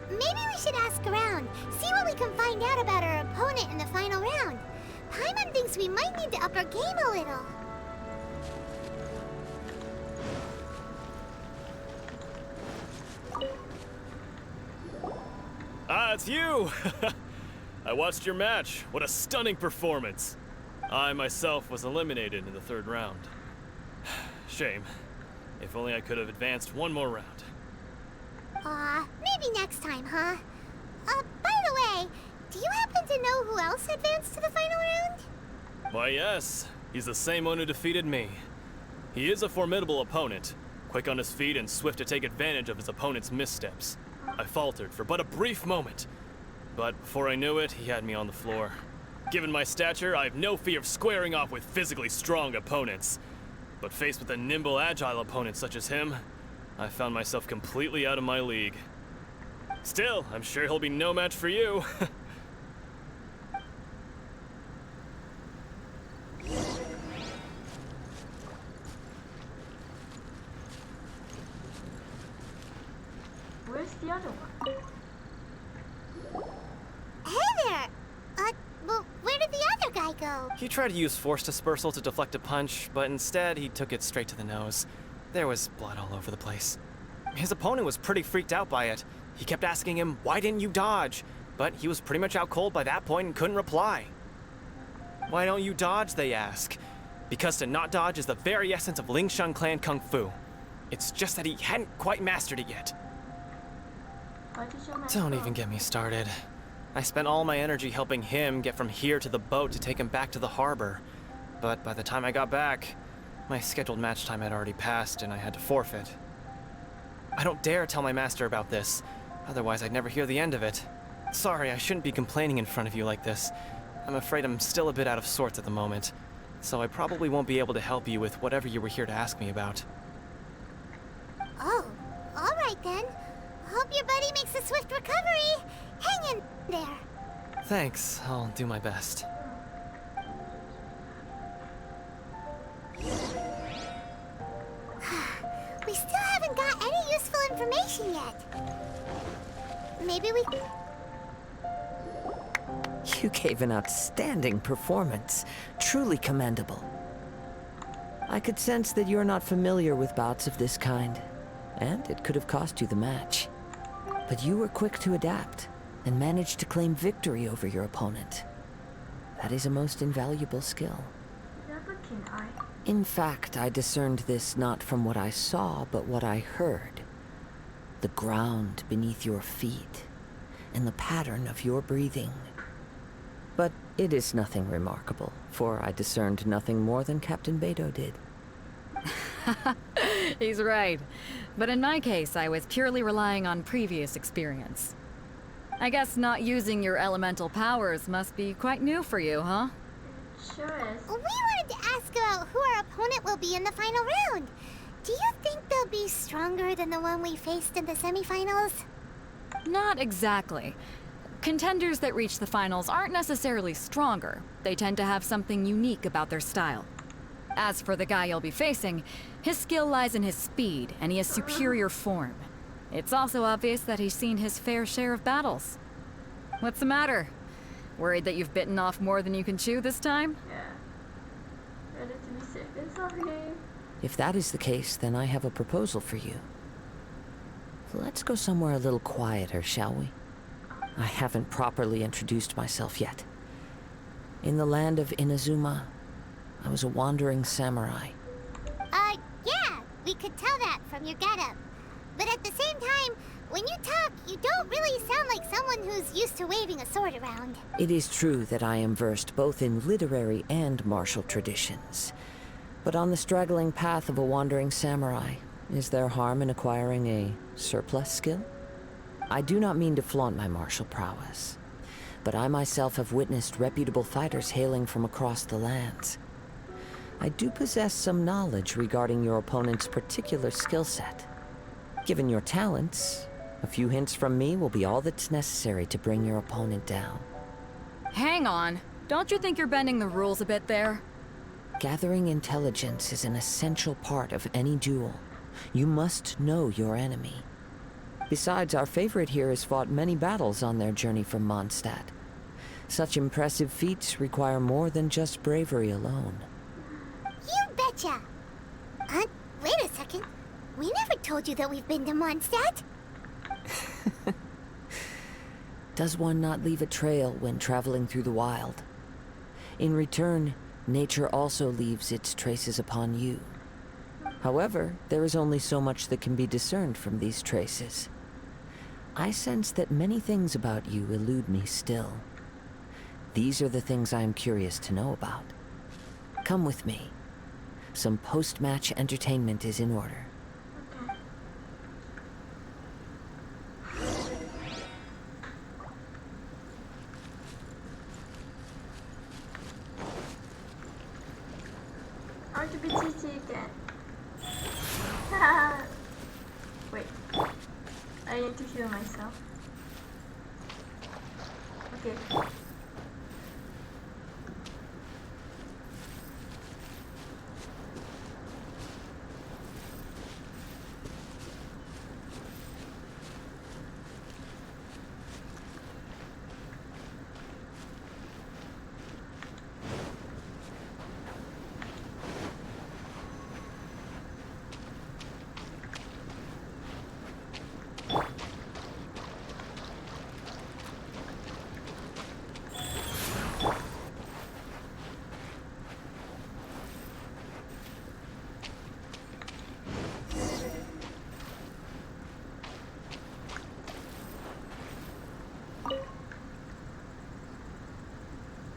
Maybe we should ask around, see what we can find out about our opponent in the final round. Paimon thinks we might need to up our game a little. Ah, it's you! I watched your match. What a stunning performance. I myself was eliminated in the third round. Shame. If only I could have advanced one more round. Maybe next time, huh? By the way, do you happen to know who else advanced to the final round? Why, yes. He's the same one who defeated me. He is a formidable opponent, quick on his feet and swift to take advantage of his opponent's missteps. I faltered for but a brief moment, but before I knew it, he had me on the floor. Given my stature, I have no fear of squaring off with physically strong opponents. But faced with a nimble, agile opponent such as him, I found myself completely out of my league. Still, I'm sure he'll be no match for you. Where's the other one? Hey there! Well, where did the other guy go? He tried to use force dispersal to deflect a punch, but instead he took it straight to the nose. There was blood all over the place. His opponent was pretty freaked out by it. He kept asking him, "Why didn't you dodge?" But he was pretty much out cold by that point and couldn't reply. "Why don't you dodge?" they ask. Because to not dodge is the very essence of Lingshan clan kung fu. It's just that he hadn't quite mastered it yet. Why did your man Don't go? even get me started. I spent all my energy helping him get from here to the boat to take him back to the harbor. But by the time I got back, my scheduled match time had already passed and I had to forfeit. I don't dare tell my master about this, otherwise I'd never hear the end of it. Sorry, I shouldn't be complaining in front of you like this. I'm afraid I'm still a bit out of sorts at the moment, so I probably won't be able to help you with whatever you were here to ask me about. Oh, alright then. Hope your buddy makes a swift recovery. Hang in there. Thanks, I'll do my best. We still haven't got any useful information yet. Maybe we... You gave an outstanding performance. Truly commendable. I could sense that you're not familiar with bouts of this kind, and it could have cost you the match. But you were quick to adapt, and managed to claim victory over your opponent. That is a most invaluable skill. Never can I. In fact, I discerned this not from what I saw, but what I heard. The ground beneath your feet, and the pattern of your breathing. But it is nothing remarkable, for I discerned nothing more than Captain Beto did. He's right. But in my case, I was purely relying on previous experience. I guess not using your elemental powers must be quite new for you, huh? Sure is. We wanted to ask about who our opponent will be in the final round. Do you think they'll be stronger than the one we faced in the semifinals? Not exactly. Contenders that reach the finals aren't necessarily stronger. They tend to have something unique about their style. As for the guy you'll be facing, his skill lies in his speed, and he has superior form. It's also obvious that he's seen his fair share of battles. What's the matter? Worried that you've bitten off more than you can chew this time? Yeah. Ready to be sick and sorry. If that is the case, then I have a proposal for you. Let's go somewhere a little quieter, shall we? I haven't properly introduced myself yet. In the land of Inazuma, I was a wandering samurai. Yeah, we could tell that from your getup. But at the same time, when you talk, you don't really sound like someone who's used to waving a sword around. It is true that I am versed both in literary and martial traditions. But on the straggling path of a wandering samurai, is there harm in acquiring a surplus skill? I do not mean to flaunt my martial prowess, but I myself have witnessed reputable fighters hailing from across the lands. I do possess some knowledge regarding your opponent's particular skill set. Given your talents, a few hints from me will be all that's necessary to bring your opponent down. Hang on. Don't you think you're bending the rules a bit there? Gathering intelligence is an essential part of any duel. You must know your enemy. Besides, our favorite here has fought many battles on their journey from Mondstadt. Such impressive feats require more than just bravery alone. You betcha! Wait a second. We never told you that we've been to Mondstadt. Does one not leave a trail when traveling through the wild? In return, nature also leaves its traces upon you. However, there is only so much that can be discerned from these traces. I sense that many things about you elude me still. These are the things I am curious to know about. Come with me. Some post-match entertainment is in order. Are you to be cheesy again. Wait. I need to heal myself. Okay.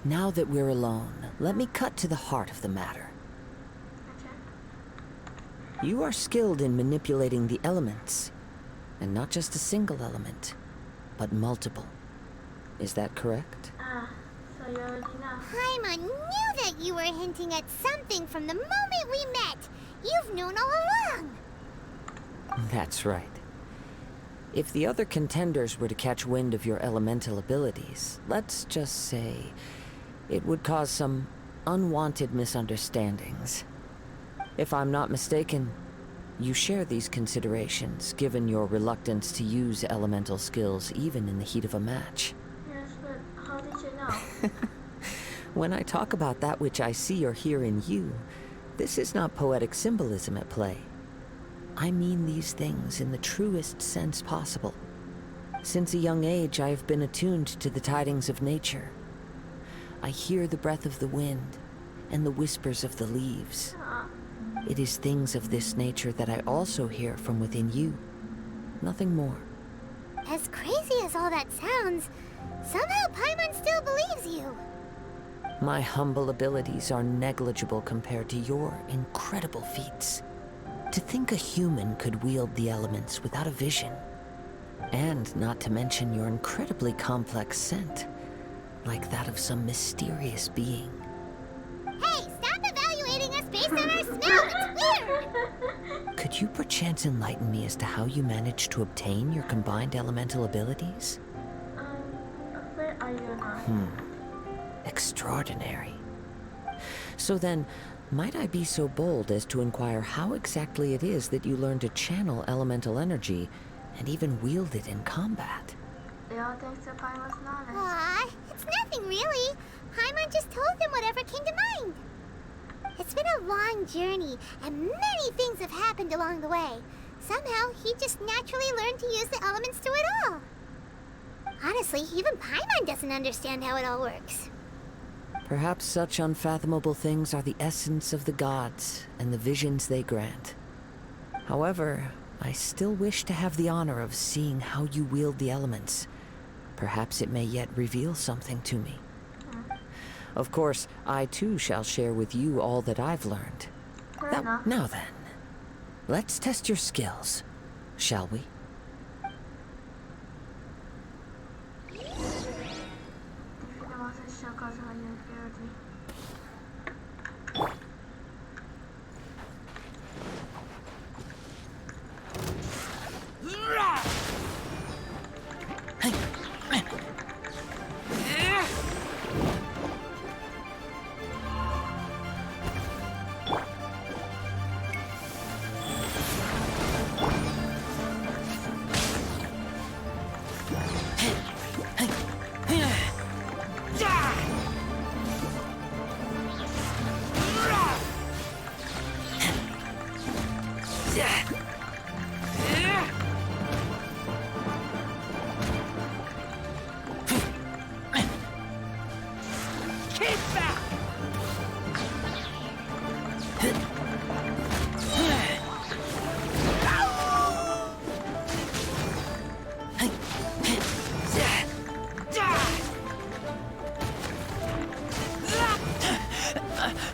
Now that we're alone, let me cut to the heart of the matter. You are skilled in manipulating the elements, and not just a single element, but multiple. Is that correct? So you already know. Paimon knew that you were hinting at something from the moment we met. You've known all along. That's right. If the other contenders were to catch wind of your elemental abilities, let's just say it would cause some unwanted misunderstandings. If I'm not mistaken, you share these considerations, given your reluctance to use elemental skills even in the heat of a match. Yes, but how did you know? When I talk about that which I see or hear in you, this is not poetic symbolism at play. I mean these things in the truest sense possible. Since a young age, I have been attuned to the tidings of nature. I hear the breath of the wind and the whispers of the leaves. It is things of this nature that I also hear from within you. Nothing more. As crazy as all that sounds, somehow Paimon still believes you. My humble abilities are negligible compared to your incredible feats. To think a human could wield the elements without a vision. And not to mention your incredibly complex scent, like that of some mysterious being. Hey, stop evaluating us based on our smell! It's weird! Could you perchance enlighten me as to how you managed to obtain your combined elemental abilities? Where are you now? Extraordinary. So then, might I be so bold as to inquire how exactly it is that you learn to channel elemental energy and even wield it in combat? They all thanks to Paimon's knowledge. Aw, it's nothing really. Paimon just told them whatever came to mind. It's been a long journey, and many things have happened along the way. Somehow, he just naturally learned to use the elements through it all. Honestly, even Paimon doesn't understand how it all works. Perhaps such unfathomable things are the essence of the gods and the visions they grant. However, I still wish to have the honor of seeing how you wield the elements. Perhaps it may yet reveal something to me. Of course, I too shall share with you all that I've learned. Now then, let's test your skills, shall we?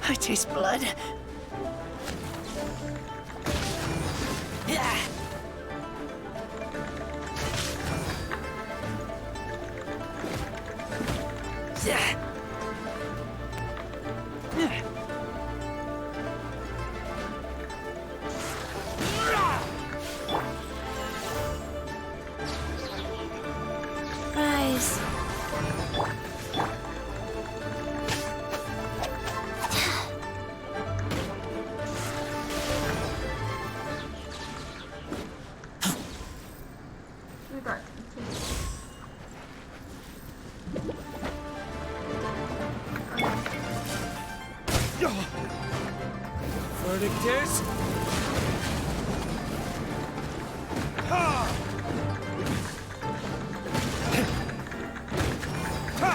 I taste blood. verdict is... Ha! Ha!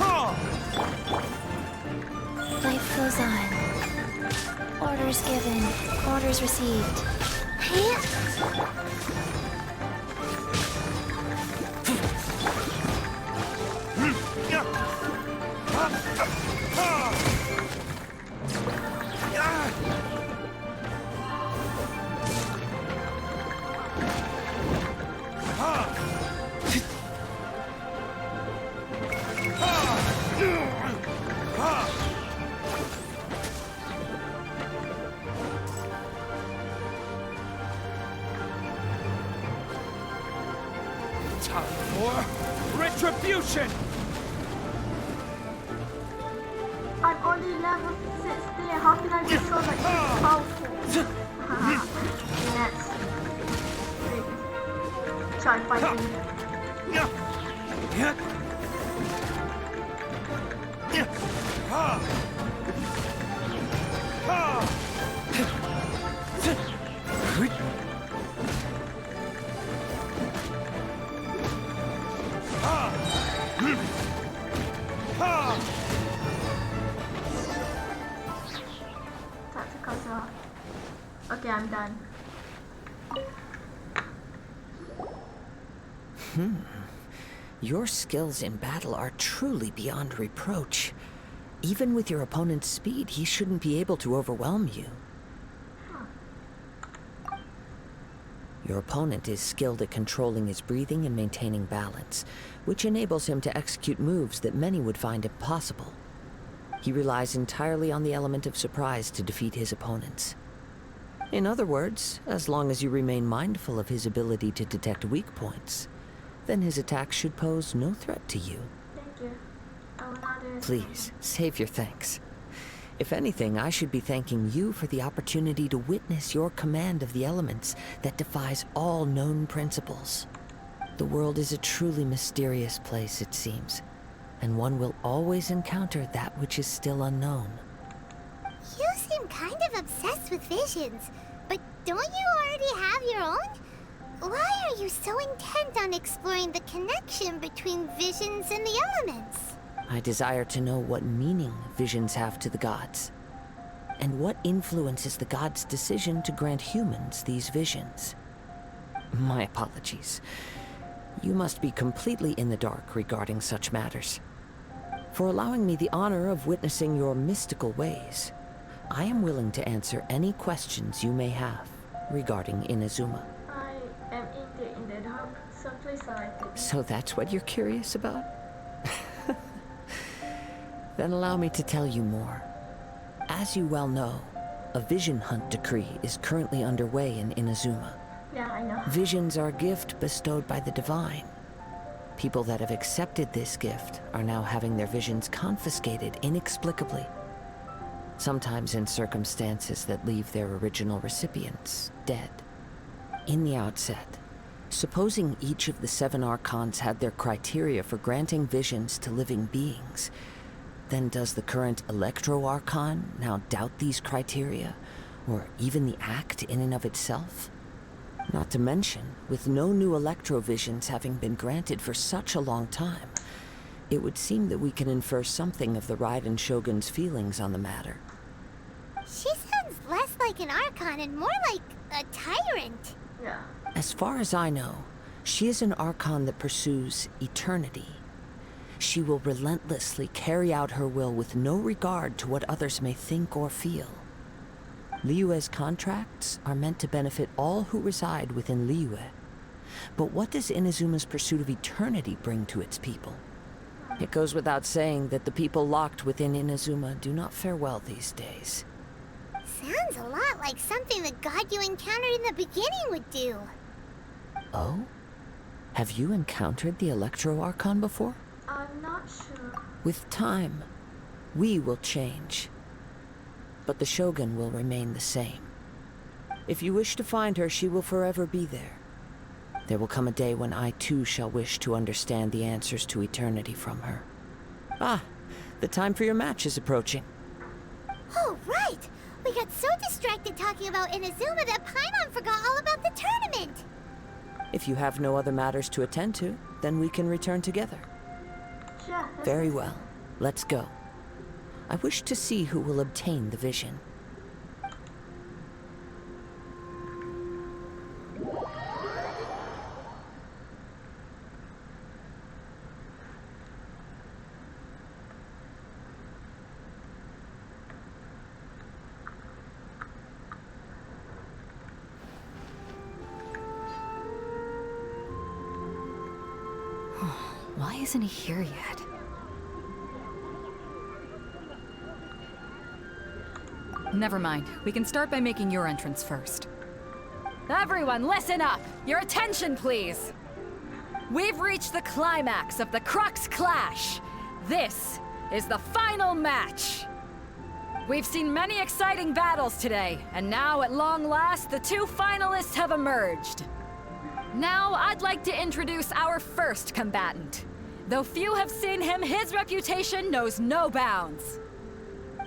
Ha! Life goes on. Orders given, orders received. Time for retribution! I'm only level 16. How can I be so like powerful? Next. Try fighting. Okay, I'm done. Your skills in battle are truly beyond reproach. Even with your opponent's speed, he shouldn't be able to overwhelm you. Your opponent is skilled at controlling his breathing and maintaining balance, which enables him to execute moves that many would find impossible. He relies entirely on the element of surprise to defeat his opponents. In other words, as long as you remain mindful of his ability to detect weak points, then his attacks should pose no threat to you. Thank you. I will not do it. Please, save your thanks. If anything, I should be thanking you for the opportunity to witness your command of the elements that defies all known principles. The world is a truly mysterious place, it seems, and one will always encounter that which is still unknown. You seem kind of obsessed with visions, but don't you already have your own? Why are you so intent on exploring the connection between visions and the elements? I desire to know what meaning visions have to the gods, and what influences the gods' decision to grant humans these visions. My apologies. You must be completely in the dark regarding such matters. For allowing me the honor of witnessing your mystical ways, I am willing to answer any questions you may have regarding Inazuma. I am in the dark. So please like it. So that's what you're curious about? Then allow me to tell you more. As you well know, a vision hunt decree is currently underway in Inazuma. Yeah, I know. Visions are a gift bestowed by the divine. People that have accepted this gift are now having their visions confiscated inexplicably. Sometimes in circumstances that leave their original recipients dead. In the outset, supposing each of the 7 archons had their criteria for granting visions to living beings, then does the current Electro-Archon now doubt these criteria, or even the act in and of itself? Not to mention, with no new Electro-Visions having been granted for such a long time, it would seem that we can infer something of the Raiden Shogun's feelings on the matter. She sounds less like an Archon and more like a tyrant. Yeah. As far as I know, she is an Archon that pursues eternity. She will relentlessly carry out her will with no regard to what others may think or feel. Liyue's contracts are meant to benefit all who reside within Liyue. But what does Inazuma's pursuit of eternity bring to its people? It goes without saying that the people locked within Inazuma do not fare well these days. Sounds a lot like something the god you encountered in the beginning would do. Oh? Have you encountered the Electro-Archon before? I'm not sure. With time, we will change. But the Shogun will remain the same. If you wish to find her, she will forever be there. There will come a day when I too shall wish to understand the answers to eternity from her. Ah, the time for your match is approaching. Oh, right! We got so distracted talking about Inazuma that Paimon forgot all about the tournament. If you have no other matters to attend to, then we can return together. Yeah. Very well. Let's go. I wish to see who will obtain the vision. Why isn't he here yet? Never mind. We can start by making your entrance first. Everyone, listen up! Your attention, please! We've reached the climax of the Crux Clash. This is the final match. We've seen many exciting battles today, and now at long last, the two finalists have emerged. Now, I'd like to introduce our first combatant. Though few have seen him, his reputation knows no bounds.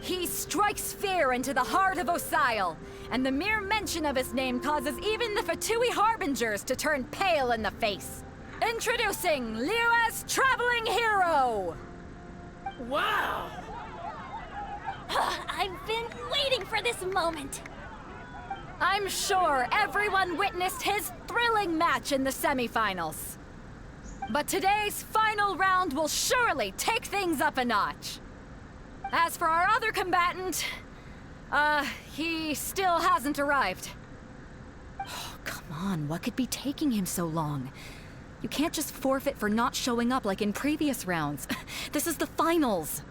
He strikes fear into the heart of Osile, and the mere mention of his name causes even the Fatui Harbingers to turn pale in the face. Introducing Liyue's Traveling Hero! Wow! I've been waiting for this moment. I'm sure everyone witnessed his thrilling match in the semifinals. But today's final round will surely take things up a notch. As for our other combatant, he still hasn't arrived. Oh, come on, what could be taking him so long? You can't just forfeit for not showing up like in previous rounds. This is the finals.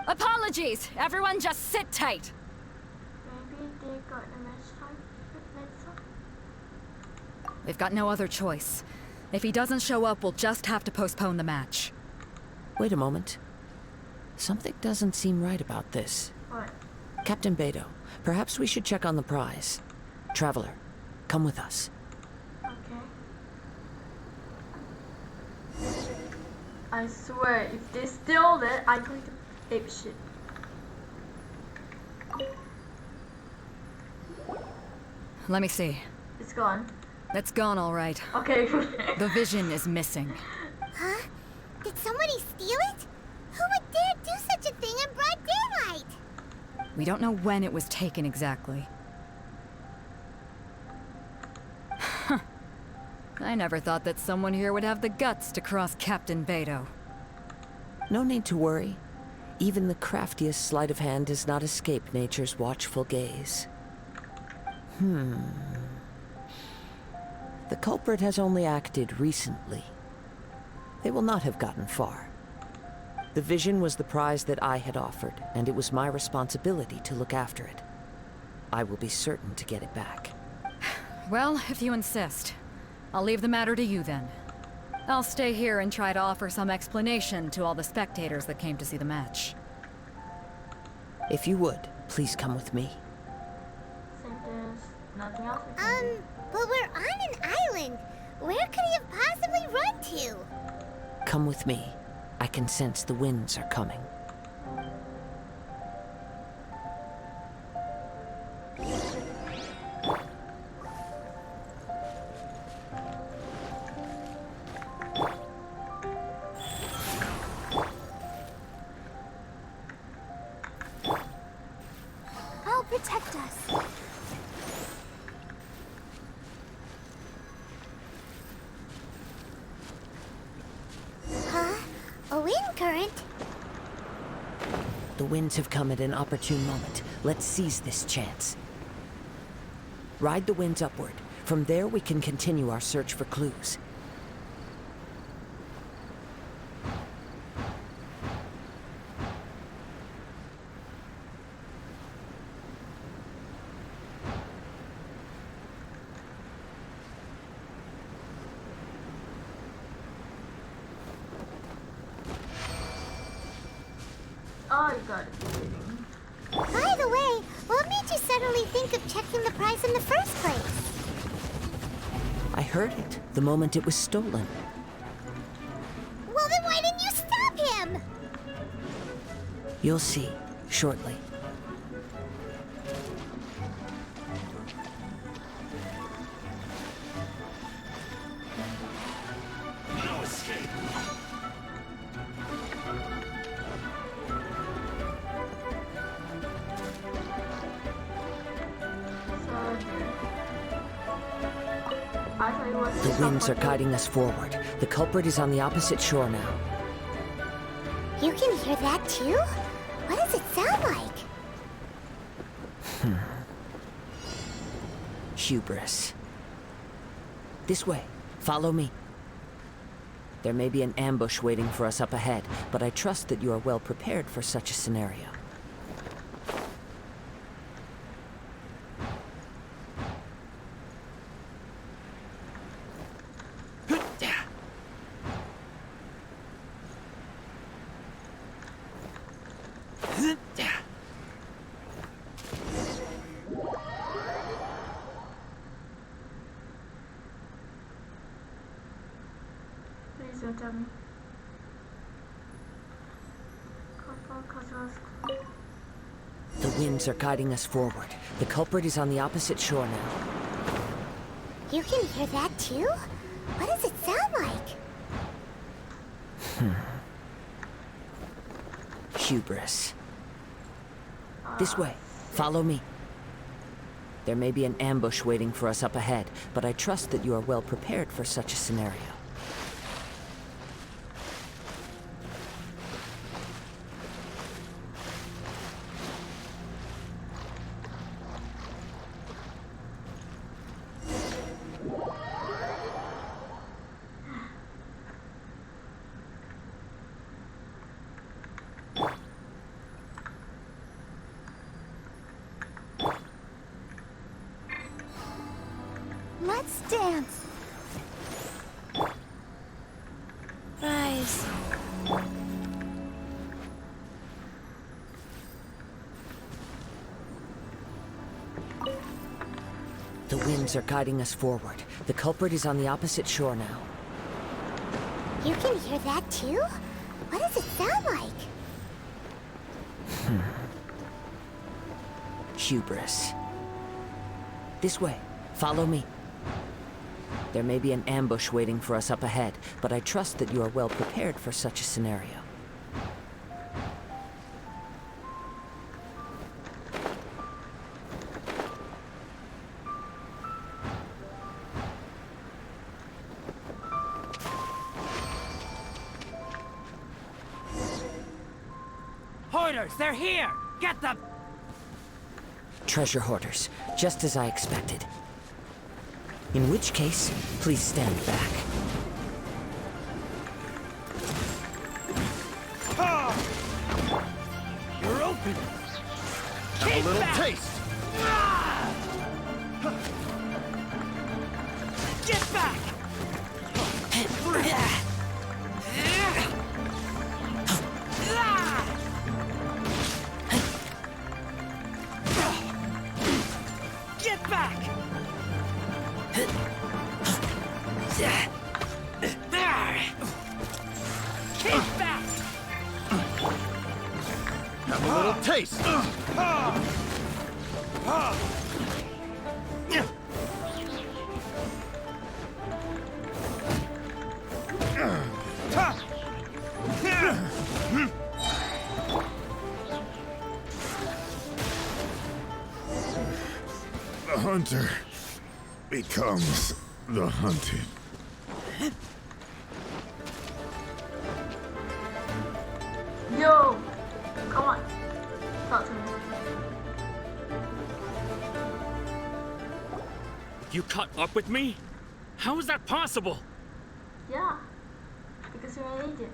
Apologies, everyone just sit tight. Maybe they got the match time. We've got no other choice. If he doesn't show up, we'll just have to postpone the match. Wait a moment. Something doesn't seem right about this. What? Captain Beto, perhaps we should check on the prize. Traveler, come with us. Okay. I swear, if they steal it, I'm going to ape shit. Let me see. It's gone. It's gone, all right. Okay. The vision is missing. Huh? Did somebody steal it? Who would dare do such a thing in broad daylight? We don't know when it was taken exactly. I never thought that someone here would have the guts to cross Captain Beto. No need to worry. Even the craftiest sleight of hand does not escape nature's watchful gaze. The culprit has only acted recently. They will not have gotten far. The vision was the prize that I had offered, and it was my responsibility to look after it. I will be certain to get it back. Well, if you insist. I'll leave the matter to you then. I'll stay here and try to offer some explanation to all the spectators that came to see the match. If you would, please come with me. Since there's nothing else we can do. But we're on an island. Where could he have possibly run to? Come with me. I can sense the winds are coming. I'll protect us. Huh? A wind current? The winds have come at an opportune moment. Let's seize this chance. Ride the winds upward. From there, we can continue our search for clues. Oh, you got it. By the way, what made you suddenly think of checking the prize in the first place? I heard it the moment it was stolen. Well, then why didn't you stop him? You'll see shortly. I thought it was The winds are guiding us forward. The culprit is on the opposite shore now. You can hear that too? What does it sound like? Hubris. This way. Follow me. There may be an ambush waiting for us up ahead, but I trust that you are well prepared for such a scenario. Please don't tell me. The winds are guiding us forward. The culprit is on the opposite shore now. You can hear that too? What does it sound like? Hubris. This way. Follow me. There may be an ambush waiting for us up ahead, but I trust that you are well prepared for such a scenario. Let's dance. Rise. The winds are guiding us forward. The culprit is on the opposite shore now. You can hear that too? What does it sound like? Hubris. This way. Follow me. There may be an ambush waiting for us up ahead, but I trust that you are well prepared for such a scenario. Hoarders, they're here! Get them! Treasure hoarders, just as I expected. In which case, please stand back. You're open! Have a little taste! Get back! Get back! Keep back! Have a little taste! The hunter becomes the hunted. Yo! Come on. Talk to me. You caught up with me? How is that possible? Yeah. Because you're an agent.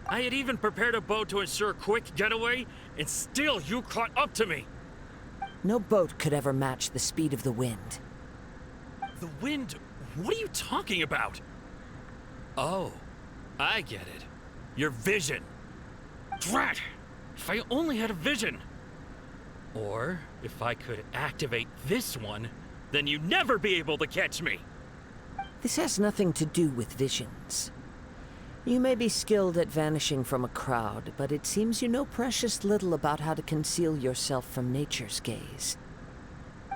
I had even prepared a boat to ensure a quick getaway, and still you caught up to me. No boat could ever match the speed of the wind. The wind? What are you talking about? Oh, I get it. Your vision. Drat! If I only had a vision. Or, if I could activate this one, then you'd never be able to catch me. This has nothing to do with visions. You may be skilled at vanishing from a crowd, but it seems you know precious little about how to conceal yourself from nature's gaze.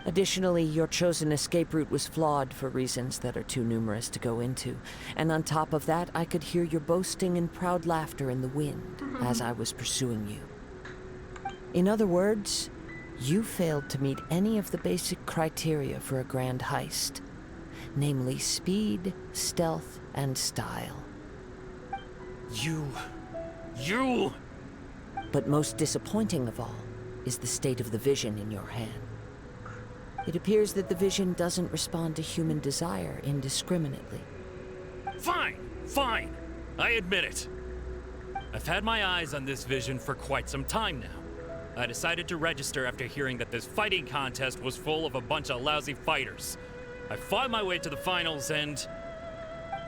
Additionally, your chosen escape route was flawed for reasons that are too numerous to go into. And on top of that, I could hear your boasting and proud laughter in the wind as I was pursuing you. In other words, you failed to meet any of the basic criteria for a grand heist. namely speed, stealth, and style. You... But most disappointing of all is the state of the vision in your hand. It appears that the vision doesn't respond to human desire indiscriminately. Fine. I admit it. I've had my eyes on this vision for quite some time now. I decided to register after hearing that this fighting contest was full of a bunch of lousy fighters. I fought my way to the finals and...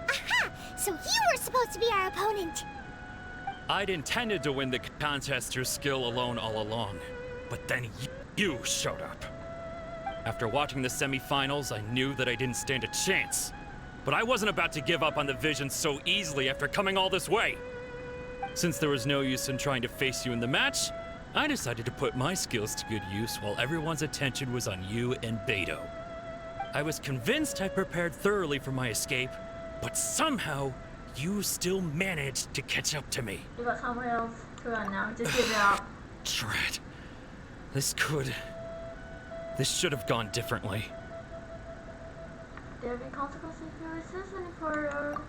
Aha! So you were supposed to be our opponent! I'd intended to win the contest through skill alone all along. But then you showed up. After watching the semi-finals, I knew that I didn't stand a chance. But I wasn't about to give up on the vision so easily after coming all this way. Since there was no use in trying to face you in the match, I decided to put my skills to good use while everyone's attention was on you and Beto. I was convinced I'd prepared thoroughly for my escape, but somehow, you still managed to catch up to me. You got somewhere else to run now. Just give it up. Dread. This should have gone differently. There have been consequences if you resist any further.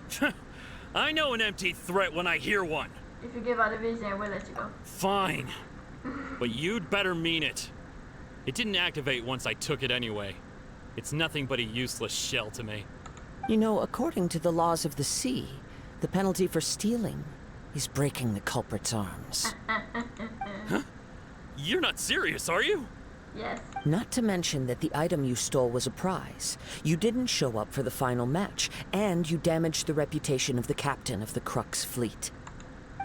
I know an empty threat when I hear one. If you give out the vision, we'll let you go. Fine. But you'd better mean it. It didn't activate once I took it anyway. It's nothing but a useless shell to me. You know, according to the laws of the sea, the penalty for stealing is breaking the culprit's arms. Huh? You're not serious, are you? Yes. Not to mention that the item you stole was a prize. You didn't show up for the final match, and you damaged the reputation of the captain of the Crux fleet.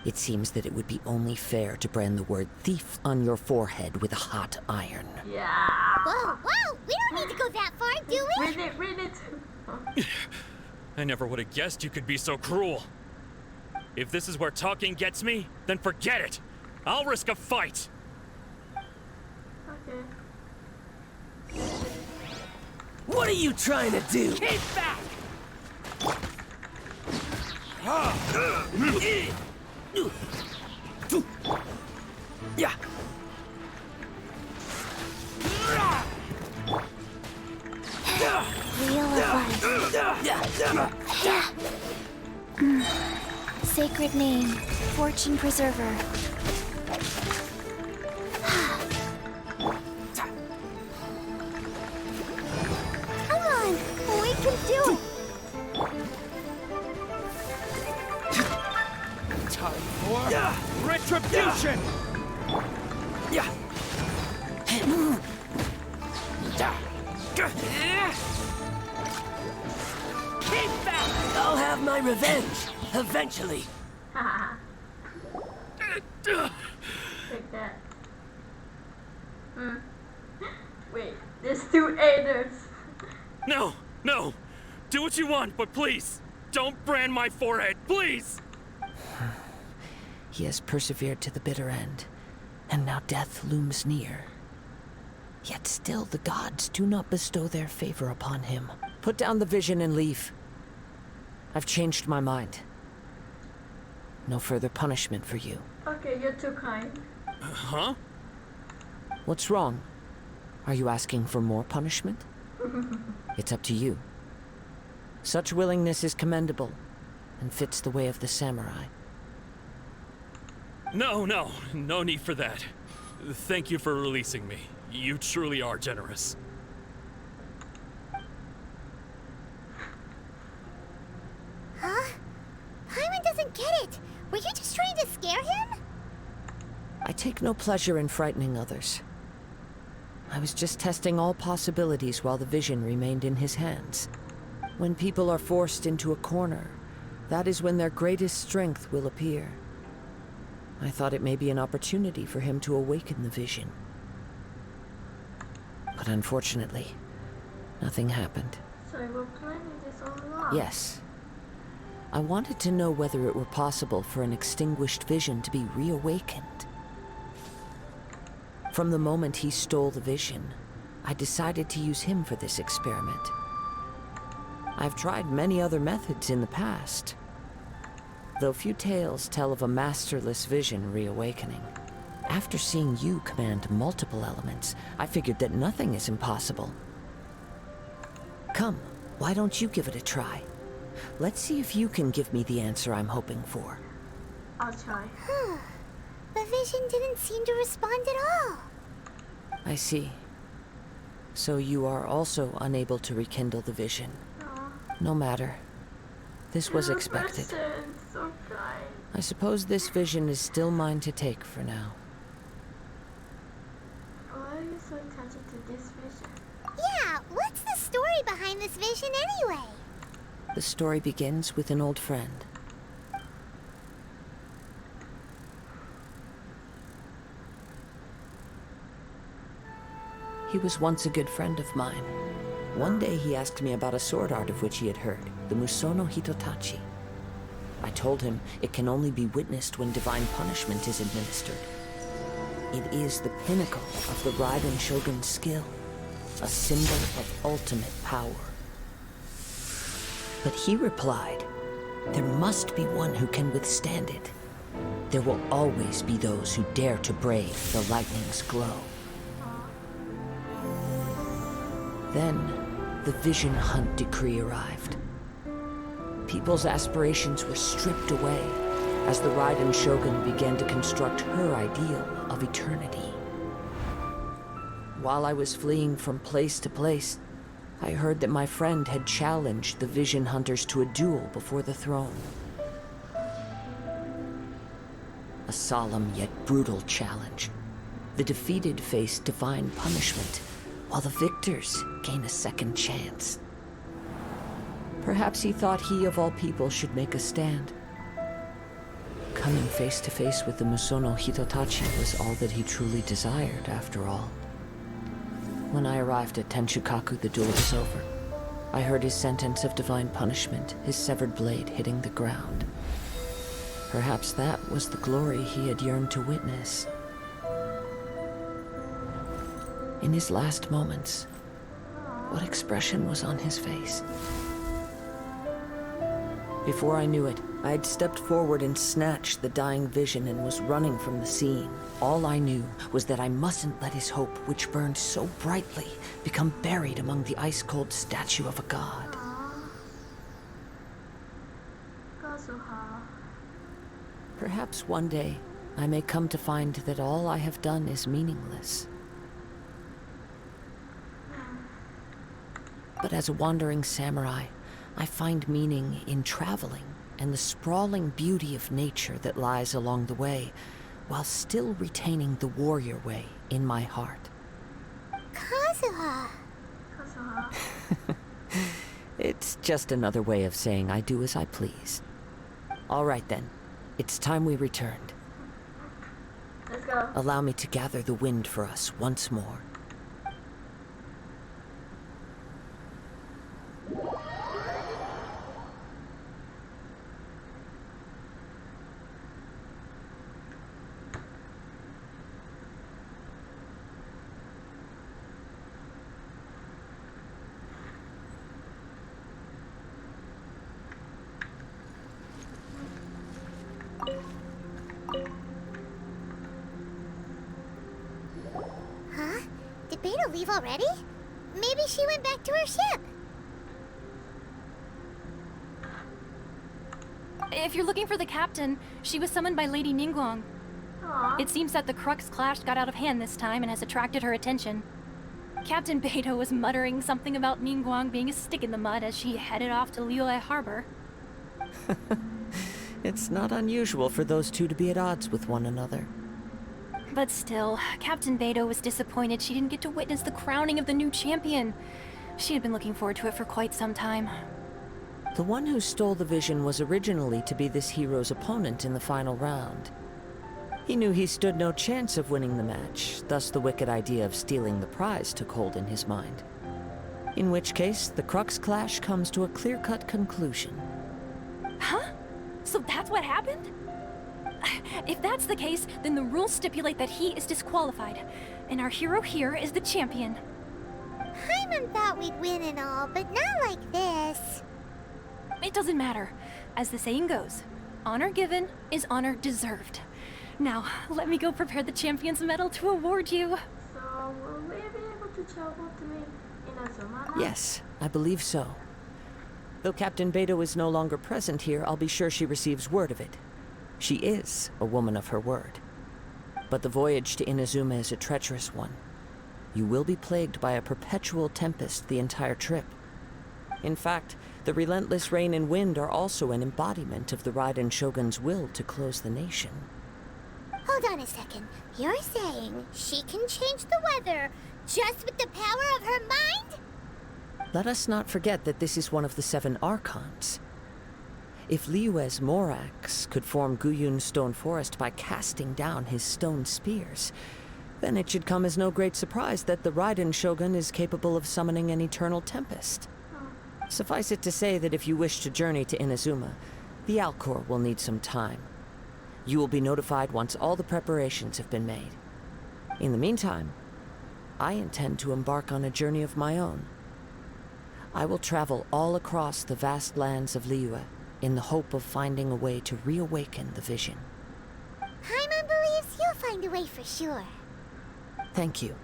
It seems that it would be only fair to brand the word thief on your forehead with a hot iron. Yeah. Whoa, we don't need to go that far, do we? Read it. I never would have guessed you could be so cruel. If this is where talking gets me, then forget it. I'll risk a fight. Okay. What are you trying to do? Keep back! Yeah. Wheel of Life. Sacred name, Fortune Preserver. Come on, we can do it. Time for retribution! Yeah. Keep back! I'll have my revenge, eventually. Take that. Wait, there's two aiders. No. Do what you want, but please, don't brand my forehead, please! He has persevered to the bitter end, and now death looms near. Yet still the gods do not bestow their favor upon him. Put down the vision and leave. I've changed my mind. No further punishment for you. Okay, you're too kind. Huh? What's wrong? Are you asking for more punishment? It's up to you. Such willingness is commendable, and fits the way of the samurai. No need for that. Thank you for releasing me. You truly are generous. Huh? Paimon doesn't get it. Were you just trying to scare him? I take no pleasure in frightening others. I was just testing all possibilities while the vision remained in his hands. When people are forced into a corner, that is when their greatest strength will appear. I thought it may be an opportunity for him to awaken the vision. But unfortunately, nothing happened. So you were planning this all along? Yes. I wanted to know whether it were possible for an extinguished vision to be reawakened. From the moment he stole the vision, I decided to use him for this experiment. I've tried many other methods in the past, though few tales tell of a masterless vision reawakening. After seeing you command multiple elements, I figured that nothing is impossible. Come, Why don't you give it a try? Let's see if you can give me the answer I'm hoping for. I'll try. The vision didn't seem to respond at all. I see. So you are also unable to rekindle the vision. No matter. This was expected. So kind. I suppose this vision is still mine to take for now. Why are you so attached to this vision? Yeah, what's the story behind this vision anyway? The story begins with an old friend. He was once a good friend of mine. One day he asked me about a sword art of which he had heard, the Musono Hitotachi. I told him it can only be witnessed when divine punishment is administered. It is the pinnacle of the Raiden Shogun's skill, a symbol of ultimate power. But he replied, there must be one who can withstand it. There will always be those who dare to brave the lightning's glow. Then, the Vision Hunt decree arrived. People's aspirations were stripped away as the Raiden Shogun began to construct her ideal of eternity. While I was fleeing from place to place, I heard that my friend had challenged the Vision Hunters to a duel before the throne. A solemn yet brutal challenge. The defeated face divine punishment, while the victors gain a second chance. Perhaps he thought he of all people should make a stand. Coming face to face with the Musono Hitotachi was all that he truly desired, after all. When I arrived at Tenshukaku, the duel was over. I heard his sentence of divine punishment, his severed blade hitting the ground. Perhaps that was the glory he had yearned to witness. In his last moments, what expression was on his face? Before I knew it, I had stepped forward and snatched the dying vision and was running from the scene. All I knew was that I mustn't let his hope, which burned so brightly, become buried among the ice-cold statue of a god. Perhaps one day, I may come to find that all I have done is meaningless. But as a wandering samurai, I find meaning in traveling and the sprawling beauty of nature that lies along the way, while still retaining the warrior way in my heart. Kazuha. It's just another way of saying I do as I please. All right then, it's time we returned. Let's go. Allow me to gather the wind for us once more. Huh? Did Beta leave already? Maybe she went back to her ship. If you're looking for the captain, she was summoned by Lady Ningguang. It seems that the Crux clash got out of hand this time and has attracted her attention. Captain Beto was muttering something about Ningguang being a stick in the mud as she headed off to Liyue Harbor. It's not unusual for those two to be at odds with one another. But still, Captain Beto was disappointed she didn't get to witness the crowning of the new champion. She had been looking forward to it for quite some time. The one who stole the vision was originally to be this hero's opponent in the final round. He knew he stood no chance of winning the match, thus the wicked idea of stealing the prize took hold in his mind. In which case, the Crux clash comes to a clear-cut conclusion. Huh? So that's what happened? If that's the case, then the rules stipulate that he is disqualified, and our hero here is the champion. Hyman thought we'd win and all, but not like this. It doesn't matter. As the saying goes, honor given is honor deserved. Now, let me go prepare the champion's medal to award you. So, will we be able to travel to Inazuma now? Yes, I believe so. Though Captain Beidou is no longer present here, I'll be sure she receives word of it. She is a woman of her word. But the voyage to Inazuma is a treacherous one. You will be plagued by a perpetual tempest the entire trip. In fact, the relentless rain and wind are also an embodiment of the Raiden Shogun's will to close the nation. Hold on a second. You're saying she can change the weather just with the power of her mind? Let us not forget that this is one of the 7 Archons. If Liyue's Morax could form Guyun's stone forest by casting down his stone spears, then it should come as no great surprise that the Raiden Shogun is capable of summoning an eternal tempest. Suffice it to say that if you wish to journey to Inazuma, the Alcor will need some time. You will be notified once all the preparations have been made. In the meantime, I intend to embark on a journey of my own. I will travel all across the vast lands of Liyue in the hope of finding a way to reawaken the vision. Paimon believes you'll find a way for sure. Thank you.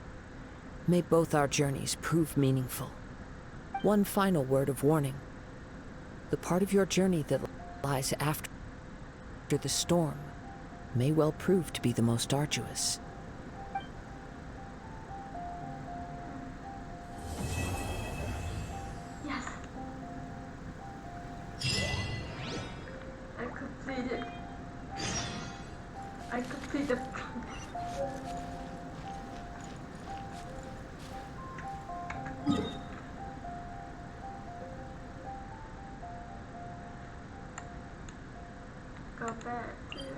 May both our journeys prove meaningful. One final word of warning. The part of your journey that lies after the storm may well prove to be the most arduous. Yes. I completed. I completed. Go back to here.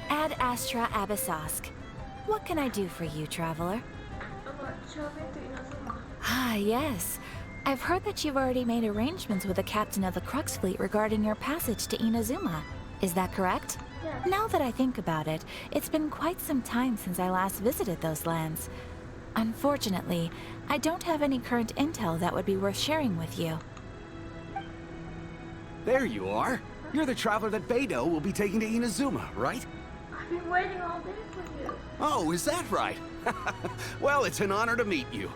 Ad Astra Abyssosk. What can I do for you, traveler? Ah, yes. I've heard that you've already made arrangements with the captain of the Crux Fleet regarding your passage to Inazuma. Is that correct? Yes. Now that I think about it, it's been quite some time since I last visited those lands. Unfortunately, I don't have any current intel that would be worth sharing with you. There you are. You're the traveler that Beidou will be taking to Inazuma, right? I've been waiting all day for you. Oh, is that right? Well, it's an honor to meet you.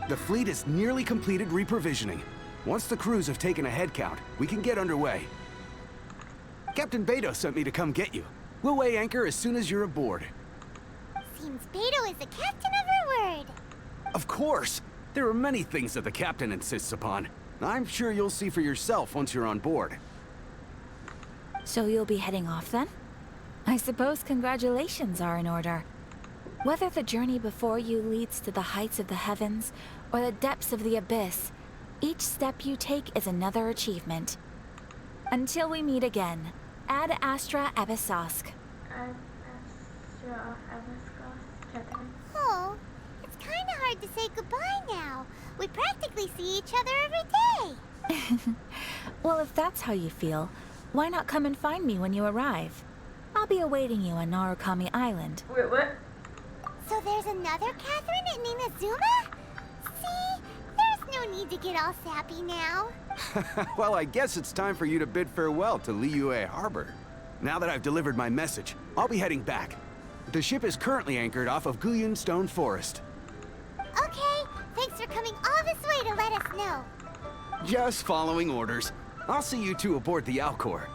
The fleet is nearly completed reprovisioning. Once the crews have taken a head count, we can get underway. Captain Beidou sent me to come get you. We'll weigh anchor as soon as you're aboard. Seems Beidou is the captain of her word. Of course! There are many things that the captain insists upon. I'm sure you'll see for yourself once you're on board. So you'll be heading off then? I suppose congratulations are in order. Whether the journey before you leads to the heights of the heavens or the depths of the abyss, each step you take is another achievement. Until we meet again, Ad Astra Abyssosk. Oh, it's kind of hard to say goodbye now. We practically see each other every day. Well, if that's how you feel, why not come and find me when you arrive? I'll be awaiting you on Narukami Island. Wait, what? So there's another Catherine in Inazuma? See? There's no need to get all sappy now. Well, I guess it's time for you to bid farewell to Liyue Harbor. Now that I've delivered my message, I'll be heading back. The ship is currently anchored off of Guyun Stone Forest. for coming all this way to let us know. Just following orders. I'll see you two aboard the Alcor.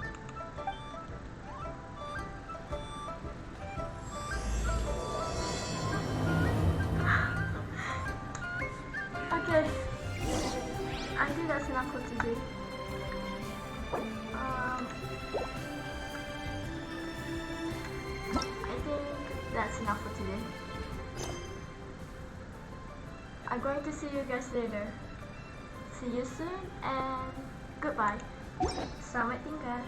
Okay. I think that's enough for today. I think that's enough for today. I'm going to see you guys later. See you soon and goodbye. Selamat tinggal.